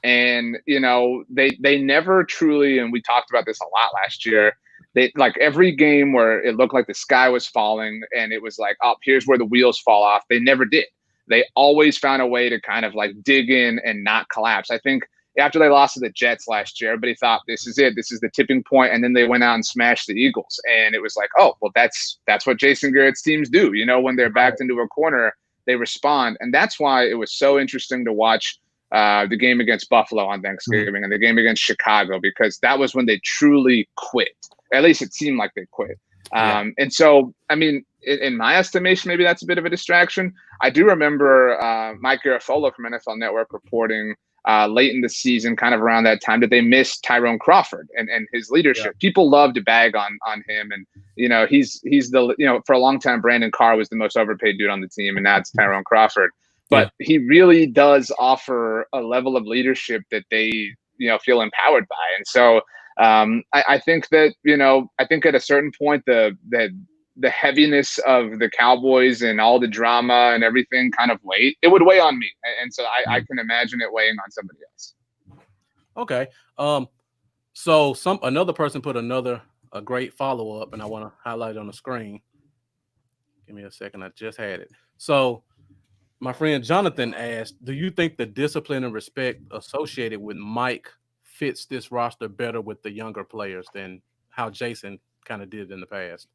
And, they never truly, and we talked about this a lot last year, they, like, every game where it looked like the sky was falling and it was like, oh, here's where the wheels fall off, they never did. They always found a way to kind of like dig in and not collapse. I think after they lost to the Jets last year, everybody thought this is it. This is the tipping point. And then they went out and smashed the Eagles. And it was like, oh, well, that's what Jason Garrett's teams do. When they're backed into a corner, they respond. And that's why it was so interesting to watch the game against Buffalo on Thanksgiving and the game against Chicago, because that was when they truly quit. At least it seemed like they quit. And so, I mean, in my estimation, maybe that's a bit of a distraction. I do remember Mike Garafolo from NFL Network reporting late in the season, kind of around that time, that they missed Tyrone Crawford and his leadership. Yeah. People love to bag on him, and he's the for a long time Brandon Carr was the most overpaid dude on the team, and now it's Tyrone Crawford. But he really does offer a level of leadership that they feel empowered by, and so I think that I think at a certain point the heaviness of the Cowboys and all the drama and everything kind of would weigh on me. And so I can imagine it weighing on somebody else. Okay. So another person put a great follow-up, and I want to highlight it on the screen. Give me a second. I just had it. So my friend Jonathan asked, do you think the discipline and respect associated with Mike fits this roster better with the younger players than how Jason kind of did in the past?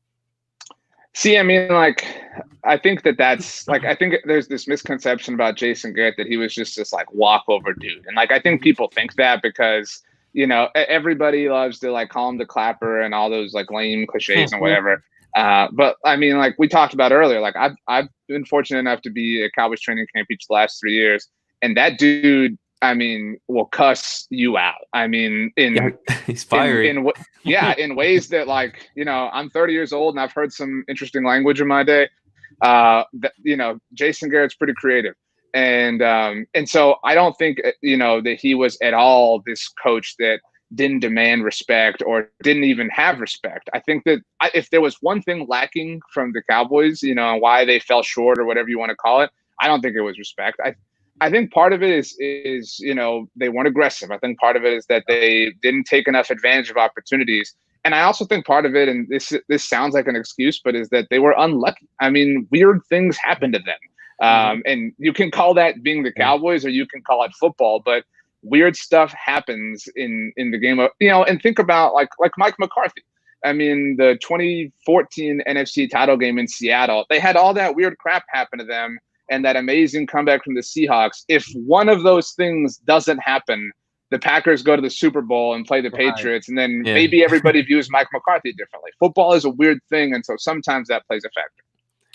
See, I mean, I think that's I think there's this misconception about Jason Garrett that he was just this walkover dude. And I think people think that because, everybody loves to call him the clapper and all those lame cliches and whatever. But I mean, we talked about earlier, I've been fortunate enough to be at Cowboys training camp each the last 3 years. And that dude, I mean, will cuss you out. I mean, he's fiery. In ways that I'm 30 years old and I've heard some interesting language in my day. Jason Garrett's pretty creative, and so I don't think that he was at all this coach that didn't demand respect or didn't even have respect. I think that if there was one thing lacking from the Cowboys, why they fell short or whatever you want to call it, I don't think it was respect. I think part of it is they weren't aggressive. I think part of it is that they didn't take enough advantage of opportunities. And I also think part of it, and this sounds like an excuse, but is that they were unlucky. I mean, weird things happened to them. And you can call that being the Cowboys or you can call it football, but weird stuff happens in the game of, and think about like Mike McCarthy. I mean, the 2014 NFC title game in Seattle, they had all that weird crap happen to them. And that amazing comeback from the Seahawks. If one of those things doesn't happen, the Packers go to the Super Bowl and play the Patriots, and then maybe everybody views Mike McCarthy differently. Football is a weird thing, and so sometimes that plays a factor.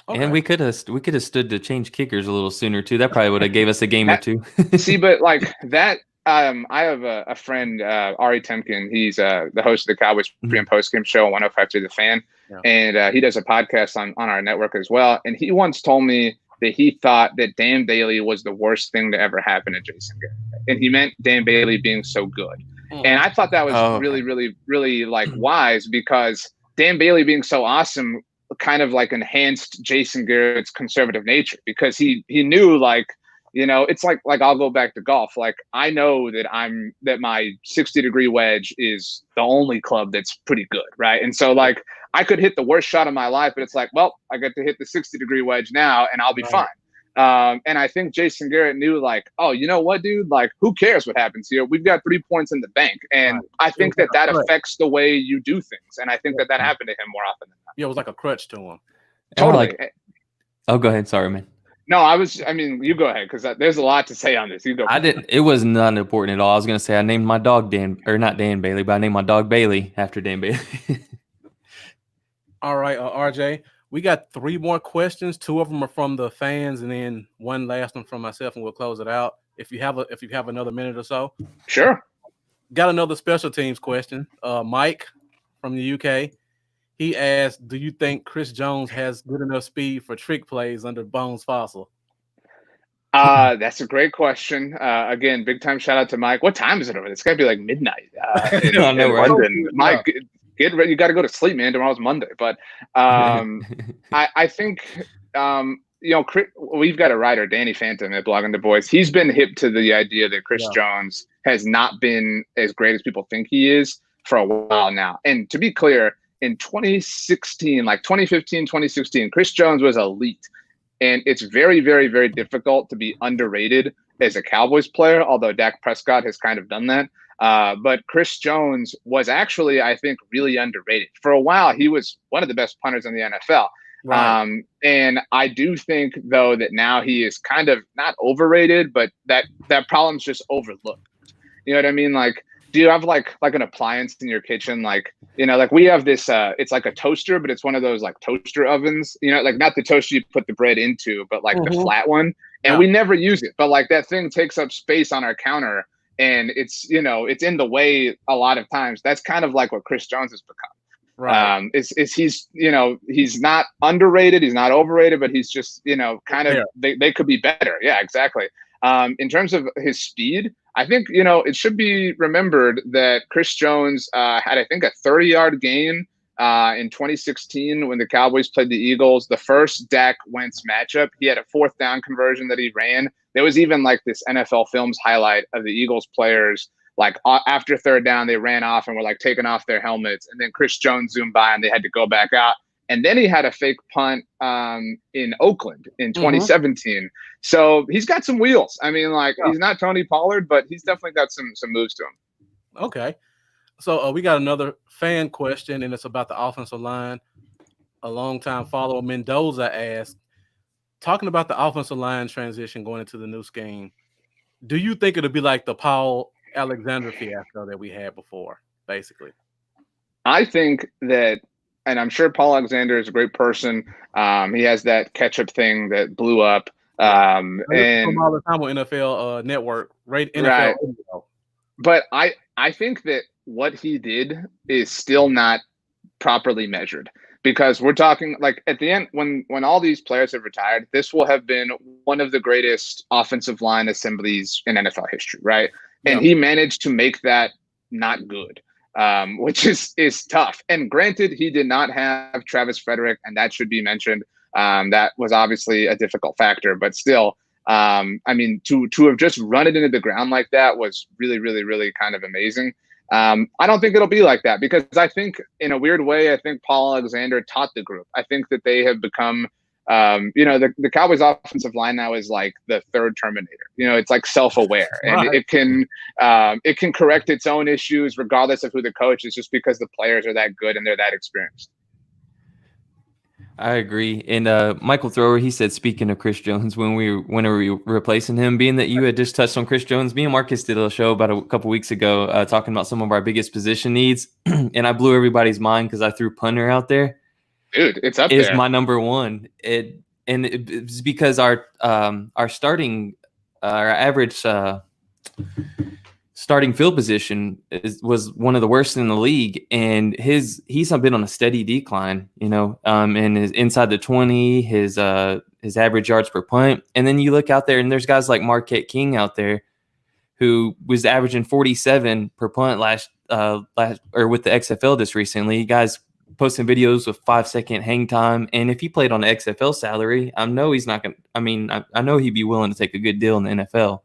Okay. And we could have stood to change kickers a little sooner too. That probably would have gave us a game or two. See, but that, I have a friend, Ari Temkin. He's the host of the Cowboys pre and post game show on 105.3 The Fan, and he does a podcast on our network as well. And he once told me that he thought that Dan Bailey was the worst thing to ever happen to Jason Garrett. And he meant Dan Bailey being so good. And I thought that was really, really, really wise, because Dan Bailey being so awesome kind of enhanced Jason Garrett's conservative nature, because he knew it's like I'll go back to golf. I know that my 60-degree wedge is the only club that's pretty good. Right. And so I could hit the worst shot of my life, but it's well, I get to hit the 60-degree wedge now and I'll be fine. And I think Jason Garrett knew oh, you know what, dude, who cares what happens here? We've got 3 points in the bank. And I think that affects the way you do things. And I think that happened to him more often than not. Yeah, it was like a crutch to him. Totally. Oh, go ahead. Sorry, man. No, you go ahead, because there's a lot to say on this. You go. It was not important at all. I was going to say I named my dog not Dan Bailey, but I named my dog Bailey after Dan Bailey. All right, RJ, we got 3 more questions. 2 of them are from the fans, and then one last one from myself, and we'll close it out. If you have another minute or so. Sure. Got another special teams question. Mike from the UK. He asked, do you think Chris Jones has good enough speed for trick plays under Bones Fossil? That's a great question. Again, big time shout out to Mike. What time is it over there? It's got to be midnight in London. Mike, get ready. You got to go to sleep, man. Tomorrow's Monday. But I think, we've got a writer, Danny Phantom at Blogging the Boys. He's been hip to the idea that Chris Jones has not been as great as people think he is for a while now. And to be clear, in 2016, 2015, 2016, Chris Jones was elite. And it's very, very, very difficult to be underrated as a Cowboys player, although Dak Prescott has kind of done that. But Chris Jones was actually, I think, really underrated. For a while, he was one of the best punters in the NFL. Right. And I do think, though, that now he is kind of not overrated, but that problem's just overlooked. You know what I mean? do you have like an appliance in your kitchen? Like, like we have this, it's like a toaster, but it's one of those like toaster ovens, like not the toaster you put the bread into, but like the flat one. And we never use it, but like that thing takes up space on our counter, and it's, it's in the way a lot of times. That's kind of like what Chris Jones has become. Right. Is he's, he's not underrated, he's not overrated, but he's just, kind of, they could be better. Yeah, exactly. In terms of his speed, I think, it should be remembered that Chris Jones had, I think, a 30-yard gain in 2016 when the Cowboys played the Eagles. The first Dak Wentz matchup, he had a 4th down conversion that he ran. There was even like this NFL Films highlight of the Eagles players, like after 3rd down, they ran off and were like taking off their helmets. And then Chris Jones zoomed by and they had to go back out. And then he had a fake punt in Oakland in 2017. So he's got some wheels. I mean, like, he's not Tony Pollard, but he's definitely got some moves to him. Okay. So we got another fan question, and it's about the offensive line. A longtime follower, Mendoza, asked, talking about the offensive line transition going into the new scheme, do you think it'll be like the Paul Alexander fiasco that we had before, basically? I think that, and I'm sure Paul Alexander is a great person. He has that ketchup thing that blew up. And all the time on NFL Network, right? NFL right. Radio. But I think that what he did is still not properly measured, because we're talking like at the end, when all these players have retired, this will have been one of the greatest offensive line assemblies in NFL history, right? And he managed to make that not good, which is tough. And granted, he did not have Travis Frederick, and that should be mentioned. That was obviously a difficult factor, but still, I mean, to have just run it into the ground like that was really, really, really kind of amazing. I don't think it'll be like that, because I think in a weird way, I think Paul Alexander taught the group. I think that they have become, the Cowboys offensive line now is like the third Terminator. It's like self-aware, and it can correct its own issues regardless of who the coach is, just because the players are that good and they're that experienced. I agree. And Michael Thrower, he said, speaking of Chris Jones, when we were replacing him, being that you had just touched on Chris Jones, me and Marcus did a show about a couple weeks ago talking about some of our biggest position needs, and I blew everybody's mind because I threw punter out there. Dude, it's up is there. My number one. It's because our starting our average starting field position was one of the worst in the league, and he's been on a steady decline, and his inside the 20, his average yards per punt. And then you look out there and there's guys like Marquette King out there who was averaging 47 per punt last or with the XFL just recently. Guys posting videos with 5-second hang time, and if he played on an XFL salary, I know he's not gonna. I mean, I know he'd be willing to take a good deal in the NFL.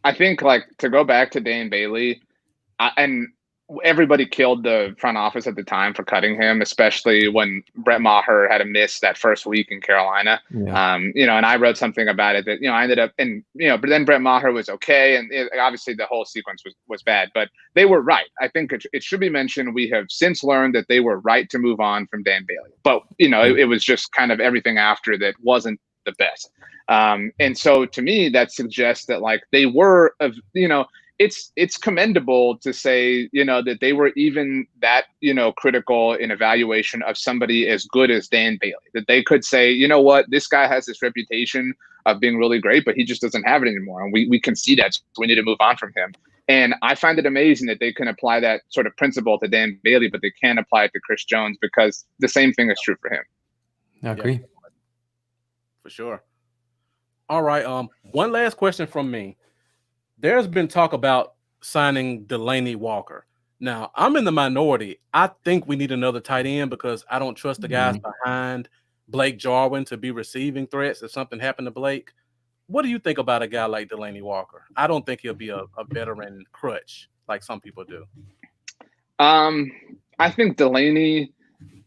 I think, like, to go back to Dane Bailey, and everybody killed the front office at the time for cutting him, especially when Brett Maher had a miss that first week in Carolina. Yeah. And I wrote something about it that, I ended up, and, but then Brett Maher was okay. And obviously the whole sequence was bad, but they were right. I think it should be mentioned, we have since learned that they were right to move on from Dan Bailey. But, it was just kind of everything after that wasn't the best. And so to me, that suggests that, like, they were, it's commendable to say, that they were even that, critical in evaluation of somebody as good as Dan Bailey, that they could say, you know what, this guy has this reputation of being really great, but he just doesn't have it anymore. And we can see that, so we need to move on from him. And I find it amazing that they can apply that sort of principle to Dan Bailey, but they can't apply it to Chris Jones, because the same thing is true for him. I agree. Yeah, for sure. All right. One last question from me. There's been talk about signing Delaney Walker. Now, I'm in the minority. I think we need another tight end, because I don't trust the guys behind Blake Jarwin to be receiving threats if something happened to Blake. What do you think about a guy like Delaney Walker? I don't think he'll be a veteran crutch like some people do. I think Delaney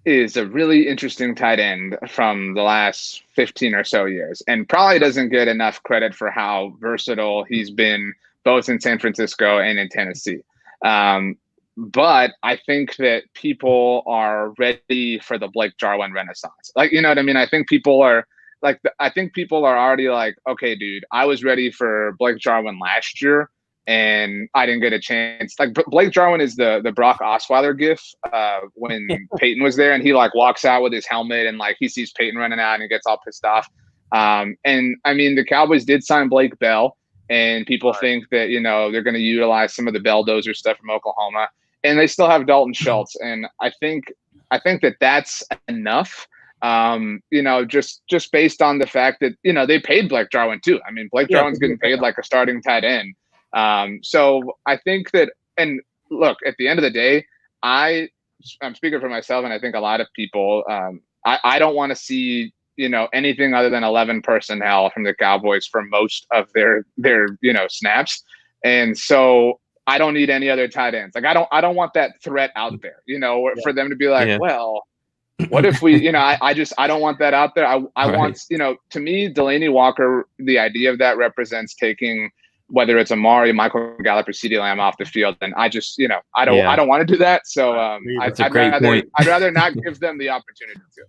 is a really interesting tight end from the last 15 or so years, and probably doesn't get enough credit for how versatile he's been both in San Francisco and in Tennessee. But I think that people are ready for the Blake Jarwin renaissance. Like, you know what I mean? I think people are already like, okay, dude, I was ready for Blake Jarwin last year, and I didn't get a chance. Like Blake Jarwin is the Brock Osweiler gif when Peyton was there, and he like walks out with his helmet, and like he sees Peyton running out, and he gets all pissed off. And I mean, the Cowboys did sign Blake Bell, and people think that they're going to utilize some of the Belldozer stuff from Oklahoma, and they still have Dalton Schultz, and I think that that's enough. Just based on the fact that they paid Blake Jarwin too. I mean, Blake Jarwin's getting paid like a starting tight end. So I think that, and look, at the end of the day, I'm speaking for myself, and I think a lot of people, I don't want to see, anything other than 11 personnel from the Cowboys for most of their snaps. And so I don't need any other tight ends. Like, I don't want that threat out there, for them to be like, well, what if we, I don't want that out there. I want, to me, Delaney Walker, the idea of that represents taking, whether it's Amari, Michael Gallup, or CeeDee Lamb off the field, and I just, I don't want to do that. So I'd rather not give them the opportunity to.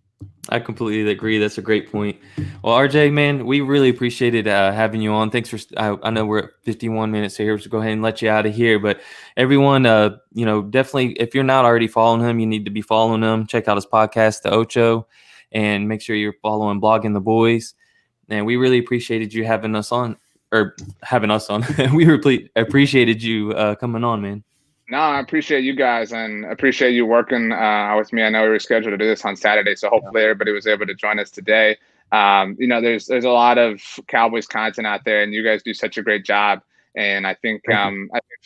I completely agree. That's a great point. Well, RJ, man, we really appreciated having you on. Thanks for. I know we're at 51 minutes here, so go ahead and let you out of here. But everyone, definitely, if you're not already following him, you need to be following him. Check out his podcast, The Ocho, and make sure you're following Blogging the Boys. And we really appreciated you having us on. We really appreciated you coming on, man. No, I appreciate you guys, and appreciate you working with me. I know we were scheduled to do this on Saturday, so hopefully everybody was able to join us today. There's a lot of Cowboys content out there, and you guys do such a great job. And I think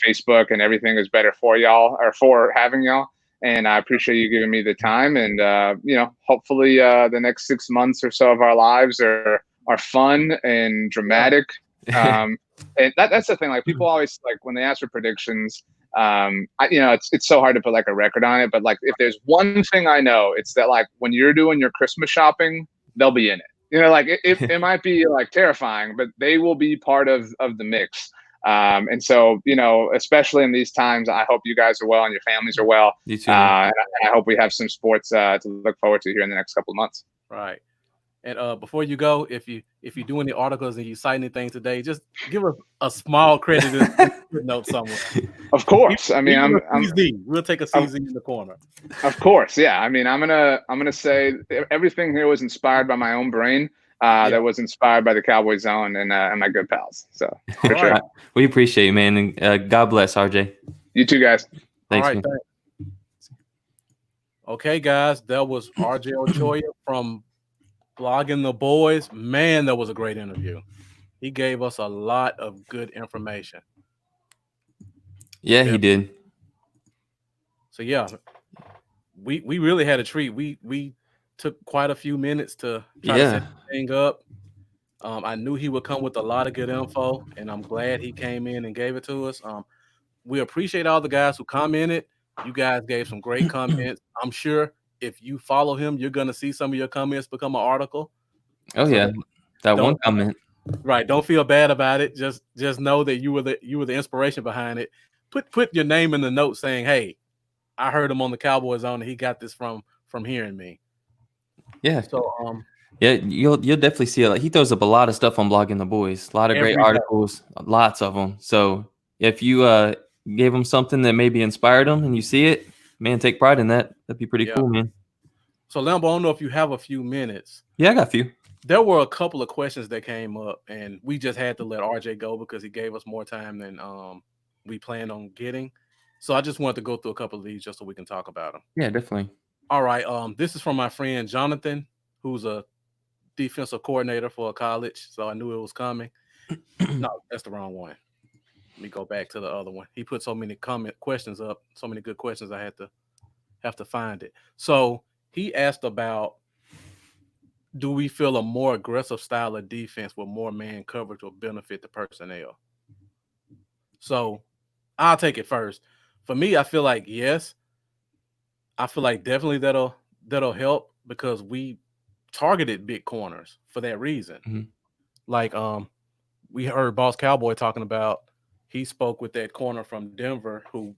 Facebook and everything is better for y'all, or for having y'all. And I appreciate you giving me the time. And hopefully the next 6 months or so of our lives are fun and dramatic. And that's the thing. Like, people always, like, when they ask for predictions, it's so hard to put like a record on it, but like, if there's one thing I know, it's that like when you're doing your Christmas shopping, they'll be in it. Like it might be like terrifying, but they will be part of the mix. And so, especially in these times, I hope you guys are well and your families are well. You too. And I hope we have some sports to look forward to here in the next couple of months. Right. And before you go, if you do any articles and you cite anything today, just give us a small credit note somewhere. Of course. I mean, we'll take a CZ in the corner. Of course, yeah. I mean, I'm gonna say everything here was inspired by my own brain. That was inspired by the Cowboy Zone and my good pals. So for sure. Right. We appreciate you, man, and God bless, RJ. You too, guys. Thanks. All right, thanks. Okay, guys, that was RJ Ochoa from Blogging the Boys. Man, that was a great interview. He gave us a lot of good information. Yeah, he did. So yeah, we really had a treat. We took quite a few minutes to try to set the thing up. I knew he would come with a lot of good info, and I'm glad he came in and gave it to us. We appreciate all the guys who commented. You guys gave some great comments. I'm sure if you follow him, you're gonna see some of your comments become an article. Oh, yeah, that one comment. Right. Don't feel bad about it. Just know that you were the inspiration behind it. Put your name in the note saying, "Hey, I heard him on the Cowboys Zone, and he got this from hearing me." Yeah. So yeah, you'll definitely see it. Like, he throws up a lot of stuff on Blogging the Boys. A lot of great articles, lots of them. So if you gave him something that maybe inspired him and you see it, man, take pride in that. That'd be pretty cool, man. So Lambo, I don't know if you have a few minutes. Yeah, I got a few. There were a couple of questions that came up, and we just had to let RJ go because he gave us more time than we planned on getting. So I just wanted to go through a couple of these just so we can talk about them. Yeah, definitely. All right. This is from my friend Jonathan, who's a defensive coordinator for a college. So I knew it was coming. No, that's the wrong one. Let me go back to the other one. He put so many questions up, so many good questions. I have to find it. So he asked about, do we feel a more aggressive style of defense with more man coverage will benefit the personnel? So I'll take it first. For me, I feel like yes. I feel like definitely that'll help because we targeted big corners for that reason. Mm-hmm. Like we heard Boss Cowboy talking about, he spoke with that corner from Denver who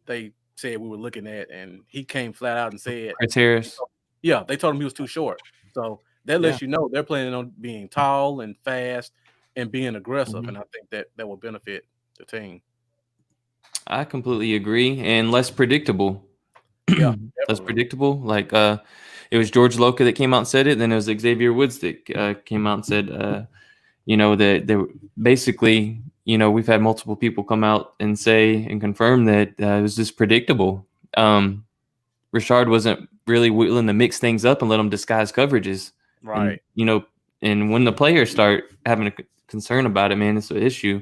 they said we were looking at, and he came flat out and said, Chris Harris. Yeah, they told him he was too short. So that lets you know they're planning on being tall and fast and being aggressive. Mm-hmm. And I think that will benefit the team. I completely agree, and less predictable. Yeah, Less definitely. predictable. Like it was George Loca that came out and said it. Then it was Xavier Woods that came out and said, you know, that they basically, you know, we've had multiple people come out and say and confirm that it was just predictable. Richard wasn't really willing to mix things up and let them disguise coverages. And, Right. you know, and when the players start having a concern about it, man, it's an issue.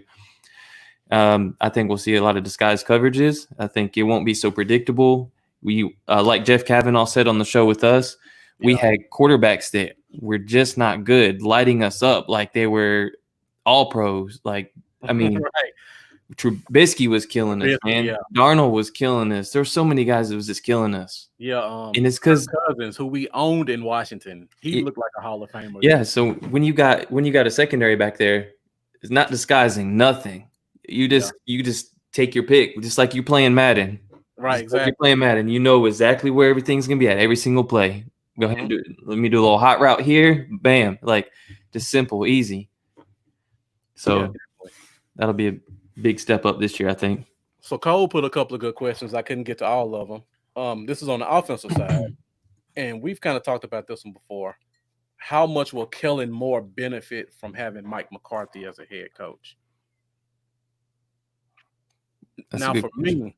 I think we'll see a lot of disguised coverages. I think it won't be so predictable. We, like Jeff Kavanaugh said on the show with us, we Yeah. had quarterbacks that were just not good, lighting us up like they were all pros. Like, I mean, Right. Trubisky was killing us, Trubisky, man. yeah. Darnold was killing us. There were so many guys that was just killing us. Yeah. And it's Kirk because Cousins, who we owned in Washington, he It- looked like a Hall of Famer. yeah, so when you got a secondary back there, it's not disguising nothing. You just take your pick, just like you playing Madden. Right, Just like you're exactly. playing Madden, you know exactly where everything's gonna be at every single play. Go ahead and do it. Let me do a little hot route here. Bam, like just simple, easy. So Yeah, definitely. that'll be a big step up this year, I think. So Cole put a couple of good questions. I couldn't get to all of them. This is on the offensive side, and we've kind of talked about this one before. How much will Kellen Moore benefit from having Mike McCarthy as a head coach? That's a Now, good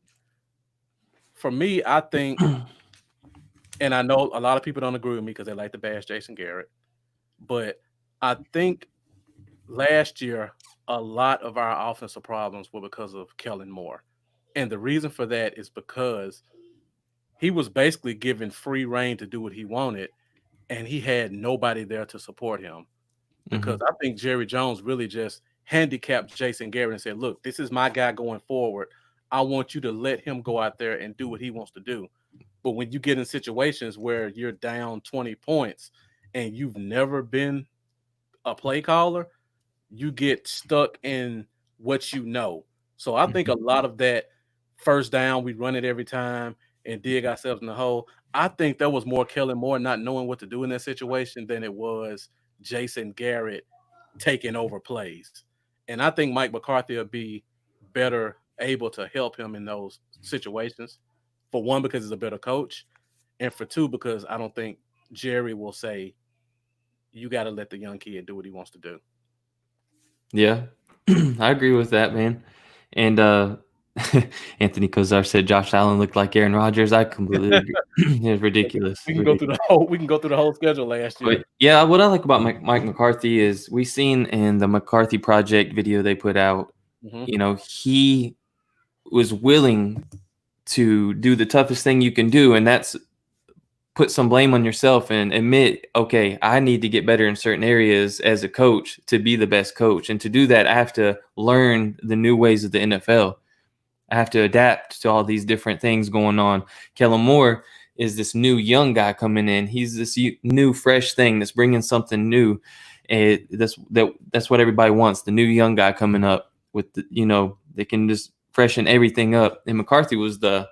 for me, I think, and I know a lot of people don't agree with me because they like to bash Jason Garrett, but I think last year a lot of our offensive problems were because of Kellen Moore, and the reason for that is because he was basically given free reign to do what he wanted, and he had nobody there to support him. Because I think Jerry Jones really just handicapped Jason Garrett and said, "Look, this is my guy going forward. I want you to let him go out there and do what he wants to do." But when you get in situations where you're down 20 points and you've never been a play caller, you get stuck in what you know. So I think a lot of that first down, we run it every time and dig ourselves in the hole. I think that was more Kellen Moore not knowing what to do in that situation than it was Jason Garrett taking over plays. And I think Mike McCarthy will be better able to help him in those situations. For one, because he's a better coach. And for two, because I don't think Jerry will say, you got to let the young kid do what he wants to do. Yeah, I agree with that, man. And Anthony Kozar said Josh Allen looked like Aaron Rodgers. I completely agree. It's ridiculous. We can go through the whole schedule last year. But yeah, what I like about Mike McCarthy is we seen in the McCarthy Project video they put out, you know, he was willing to do the toughest thing you can do, and that's put some blame on yourself and admit, okay, I need to get better in certain areas as a coach to be the best coach. And to do that, I have to learn the new ways of the NFL. I have to adapt to all these different things going on. Kellen Moore is this new young guy coming in. He's this new fresh thing that's bringing something new. And that's what everybody wants, the new young guy coming up with the, you know, they can just freshen everything up. And McCarthy was the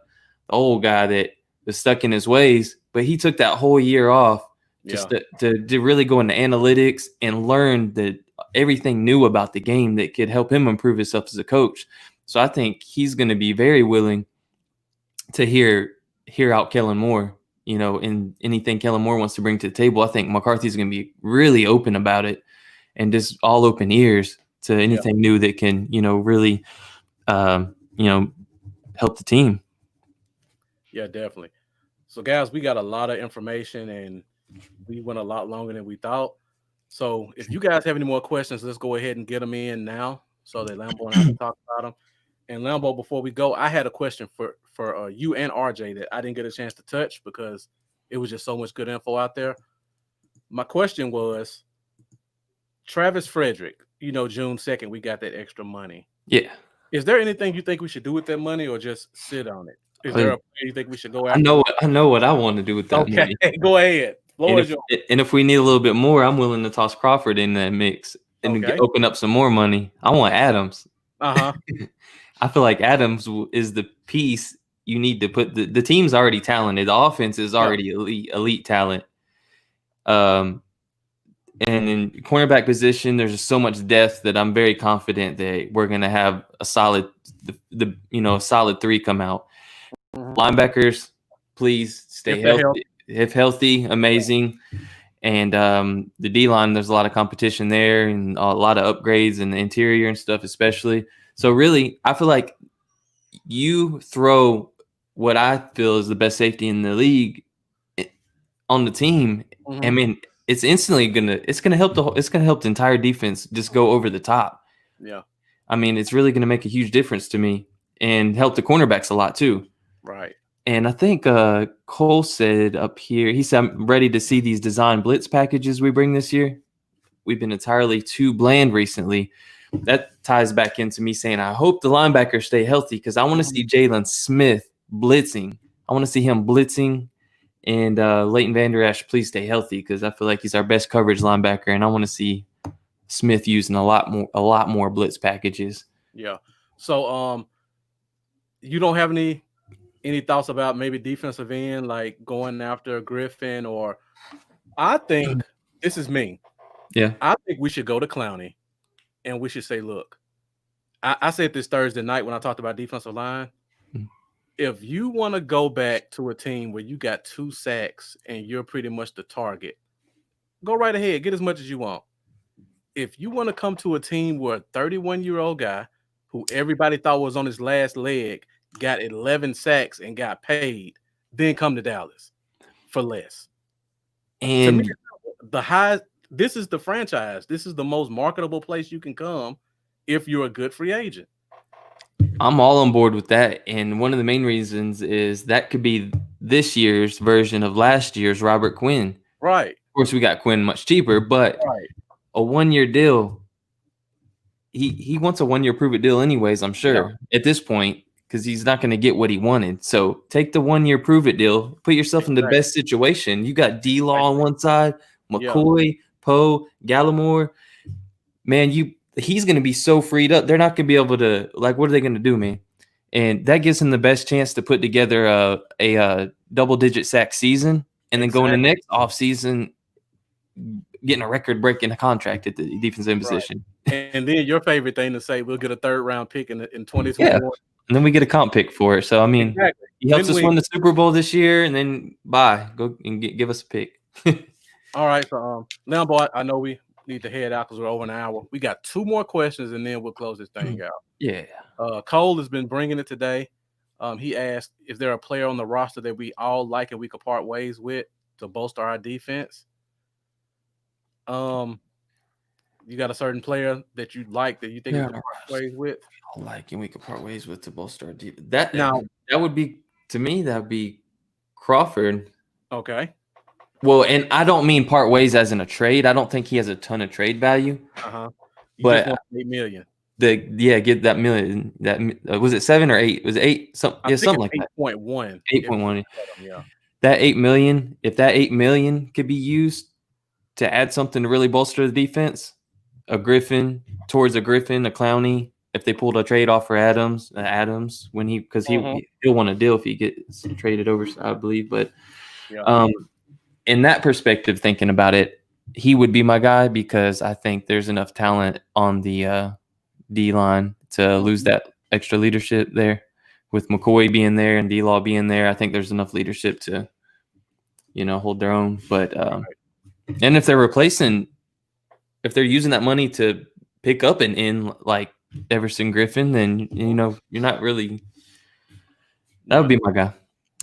old guy that was stuck in his ways, but he took that whole year off just to really go into analytics and learn everything new about the game that could help him improve himself as a coach. So I think he's going to be very willing to hear out Kellen Moore, you know, in anything Kellen Moore wants to bring to the table. I think McCarthy's going to be really open about it and just all open ears to anything new that can, you know, really, you know, help the team. Yeah, definitely. So, guys, we got a lot of information and we went a lot longer than we thought. So, if you guys have any more questions, let's go ahead and get them in now so that Lambo and I can talk about them. And Lambo, before we go, I had a question for you and RJ that I didn't get a chance to touch because it was just so much good info out there. My question was, Travis Frederick, you know, June 2nd, we got that extra money. Yeah. Is there anything you think we should do with that money or just sit on it? Is there a play you think we should go after? I know what I want to do with that money. Go ahead. And if we need a little bit more, I'm willing to toss Crawford in that mix and open up some more money. I want Adams. I feel like Adams is the piece you need to put. The team's already talented. The offense is already elite talent. And in cornerback position, there's just so much depth that I'm very confident that we're going to have a solid the solid 3 come out. Linebackers, please stay If they're healthy. If healthy, amazing. And the D-line, there's a lot of competition there and a lot of upgrades in the interior and stuff, especially. So really, I feel like you throw what I feel is the best safety in the league on the team. I mean, it's gonna help the entire defense just go over the top. Yeah. I mean, it's really gonna make a huge difference to me and help the cornerbacks a lot too. Right. And I think Cole said up here, he said, I'm ready to see these design blitz packages we bring this year. We've been entirely too bland recently. That ties back into me saying, I hope the linebackers stay healthy because I want to see Jalen Smith blitzing. I want to see him blitzing. And Leighton Vander Esch, please stay healthy because I feel like he's our best coverage linebacker. And I want to see Smith using a lot more blitz packages. Yeah. So you don't have any thoughts about maybe defensive end, like going after Griffin? Or I think this is me. Yeah. I think we should go to Clowney and we should say, look, I said this Thursday night when I talked about defensive line. If you want to go back to a team where you got 2 sacks and you're pretty much the target, go right ahead, get as much as you want. If you want to come to a team where a 31-year-old guy who everybody thought was on his last leg got 11 sacks and got paid, then come to Dallas for less. And to me, this is the franchise. This is the most marketable place you can come if you're a good free agent. I'm all on board with that. And one of the main reasons is that could be this year's version of last year's Robert Quinn. Right. Of course, we got Quinn much cheaper, but a 1-year deal, he wants a 1-year prove-it deal anyways, I'm sure, at this point, because he's not going to get what he wanted. So take the 1-year prove-it deal, put yourself in the best situation. You got D-Law on one side, McCoy, Poe, Gallimore. Man, he's going to be so freed up. They're not going to be able to, like, what are they going to do, man? And that gives him the best chance to put together a double-digit sack season and then go in the next offseason getting a record-breaking contract at the defensive position. And then your favorite thing to say, we'll get a 3rd-round pick in 2021. Yeah. And then we get a comp pick for it. So, I mean, he helps us win the Super Bowl this year, and then go and give us a pick. All right. So, now, boy, I know we need to head out because we're over an hour. We got 2 more questions, and then we'll close this thing out. Yeah. Cole has been bringing it today. He asked, is there a player on the roster that we all like and we could part ways with to bolster our defense? You got a certain player that you like that you think we can part ways with? Like, and we could part ways with to bolster our defense. That would be, to me, that would be Crawford. Okay. Well, and I don't mean part ways as in a trade. I don't think he has a ton of trade value. But just want $8 million. Get that million. That was it 7 or 8? Was it 8? Something like that. 8.1. 8.1. Yeah. That $8 million. If that $8 million could be used to add something to really bolster the defense, a Griffin, a Clowney. If they pulled a trade off for Adams, because he'll want a deal if he gets traded over, I believe. But in that perspective, thinking about it, he would be my guy because I think there's enough talent on the D line to lose that extra leadership there. With McCoy being there and D-Law being there, I think there's enough leadership to, hold their own. But and if they're using that money to pick up an end like Everson Griffin, then you're not really. That would be my guy.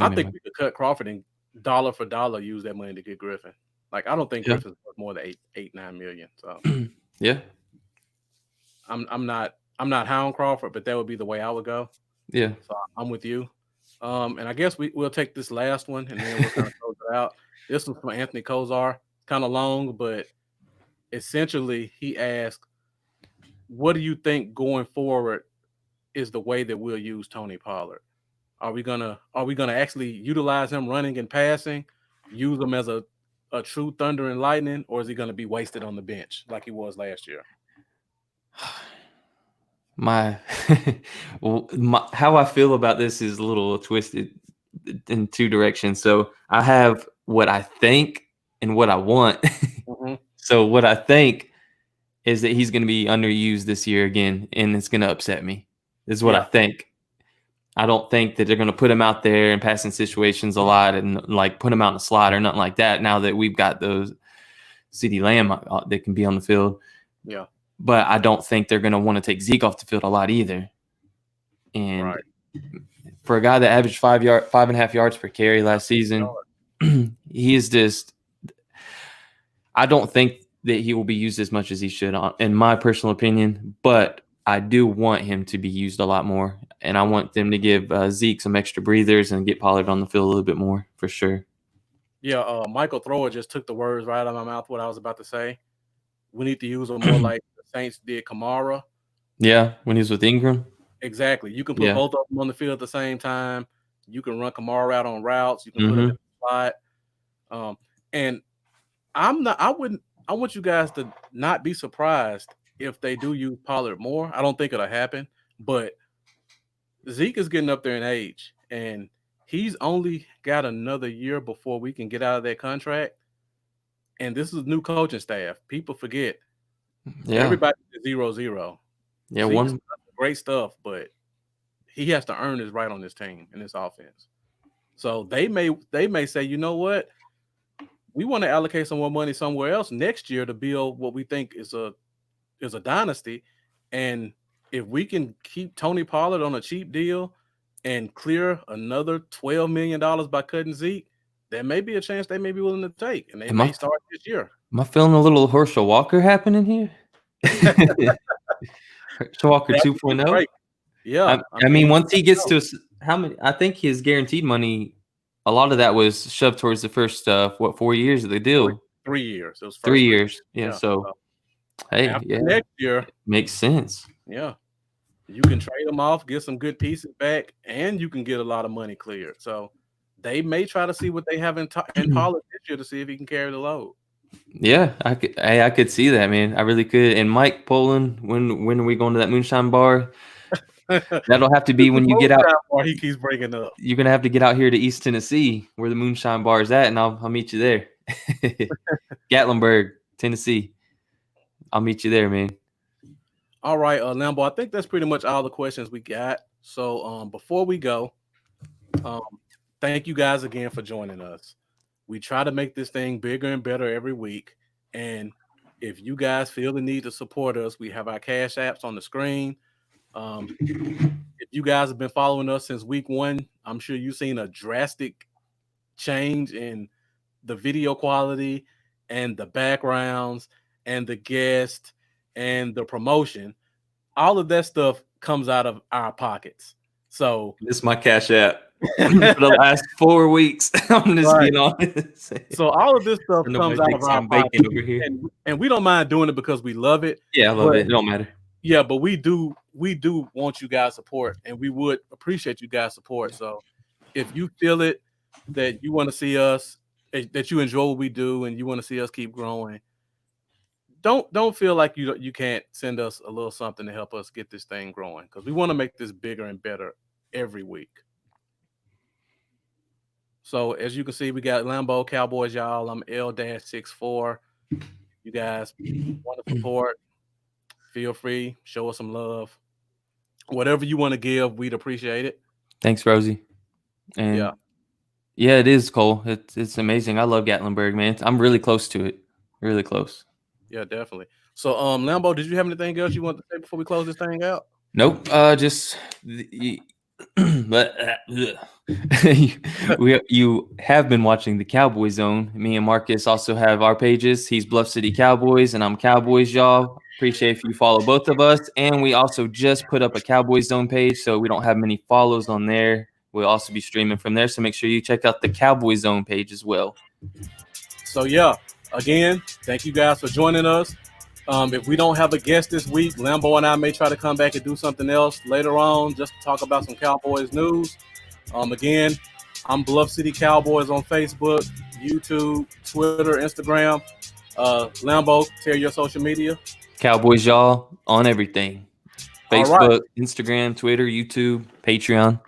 I think we could cut Crawford and dollar for dollar use that money to get Griffin. Like, I don't think Griffin's worth more than $8-9 million. So yeah, I'm not high on Crawford, but that would be the way I would go. Yeah, so I'm with you. And I guess we'll take this last one and then we'll kind of close it out. This was from Anthony Kozar, kind of long, but essentially he asked, what do you think going forward is the way that we'll use Tony Pollard? Are we gonna actually utilize him running and passing, use him as a true thunder and lightning, or is he gonna be wasted on the bench like he was last year? How I feel about this is a little twisted in 2 directions. So I have what I think and what I want. So what I think is that he's going to be underused this year again, and it's going to upset me. is what I think. I don't think that they're going to put him out there in passing situations a lot and like put him out in a slot or nothing like that. Now that we've got those CeeDee Lamb that can be on the field. Yeah. But I don't think they're going to want to take Zeke off the field a lot either. And for a guy that averaged 5.5 yards per carry last season, he is just, I don't think that he will be used as much as he should, in my personal opinion, but I do want him to be used a lot more. And I want them to give Zeke some extra breathers and get Pollard on the field a little bit more for sure. Yeah, Michael Thrower just took the words right out of my mouth, what I was about to say. We need to use him more like the Saints did Kamara. Yeah, when he was with Ingram. Exactly. You can put both of them on the field at the same time. You can run Kamara out on routes. You can put him in the slot. And I want you guys to not be surprised if they do use Pollard more. I don't think it'll happen, but Zeke is getting up there in age, and he's only got another year before we can get out of that contract. And this is new coaching staff. People forget. Yeah. Everybody is 0-0. Yeah, Zeke's great stuff, but he has to earn his right on this team in this offense. So they may say, you know what? We want to allocate some more money somewhere else next year to build what we think is a dynasty. And if we can keep Tony Pollard on a cheap deal and clear another $12 million by cutting Zeke, there may be a chance they may be willing to take, and they may start this year. Am I feeling a little Herschel Walker happening here? Herschel Walker 2.0? Yeah. I mean, once he gets to how many? I think his guaranteed money, a lot of that was shoved towards the first 4 years of the deal. 3 years. It was 3 years. Yeah. So, hey, next year makes sense. Yeah. You can trade them off, get some good pieces back, and you can get a lot of money cleared. So they may try to see what they have in Pollard this year to see if he can carry the load. Yeah, I could see that, man. I really could. And Mike Poland, when are we going to that moonshine bar? That'll have to be when you get out. He keeps bringing up. You're gonna have to get out here to East Tennessee, where the moonshine bar is at, and I'll meet you there. Gatlinburg, Tennessee. I'll meet you there, man. All right, Lambo. I think that's pretty much all the questions we got. So before we go, thank you guys again for joining us. We try to make this thing bigger and better every week. And if you guys feel the need to support us, we have our Cash Apps on the screen. If you guys have been following us since week 1, I'm sure you've seen a drastic change in the video quality and the backgrounds and the guest and the promotion. All of that stuff comes out of our pockets. So this is my Cash App for the last 4 weeks. I'm just being honest. So all of this stuff comes out of our pockets, over here. And we don't mind doing it because we love it. Yeah, I love it. It don't matter. Yeah, but we do want you guys' support, and we would appreciate you guys' support. So if you feel it that you want to see us, that you enjoy what we do, and you want to see us keep growing, don't feel like you can't send us a little something to help us get this thing growing, because we want to make this bigger and better every week. So as you can see, we got Lambo Cowboys, y'all. I'm L-64. You guys want to support? Feel free, show us some love. Whatever you want to give, we'd appreciate it. Thanks, Rosie. And yeah, it is, Cole. It's amazing. I love Gatlinburg, man. I'm really close to it. Really close. Yeah, definitely. So, Lambo, did you have anything else you want to say before we close this thing out? Nope. Just you have been watching the Cowboy Zone. Me and Marcus also have our pages. He's Bluff City Cowboys, and I'm Cowboys, y'all. Appreciate if you follow both of us. And we also just put up a Cowboy Zone page, so we don't have many follows on there. We'll also be streaming from there, so make sure you check out the Cowboy Zone page as well. So, yeah, again, thank you guys for joining us. If we don't have a guest this week, Lambo and I may try to come back and do something else later on just to talk about some Cowboys news. Again, I'm Bluff City Cowboys on Facebook, YouTube, Twitter, Instagram. Lambo, tell your social media. Cowboys, y'all, on everything. Facebook, Instagram, Twitter, YouTube, Patreon.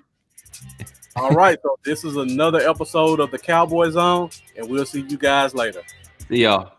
All right, so this is another episode of the Cowboy Zone, and we'll see you guys later. See y'all.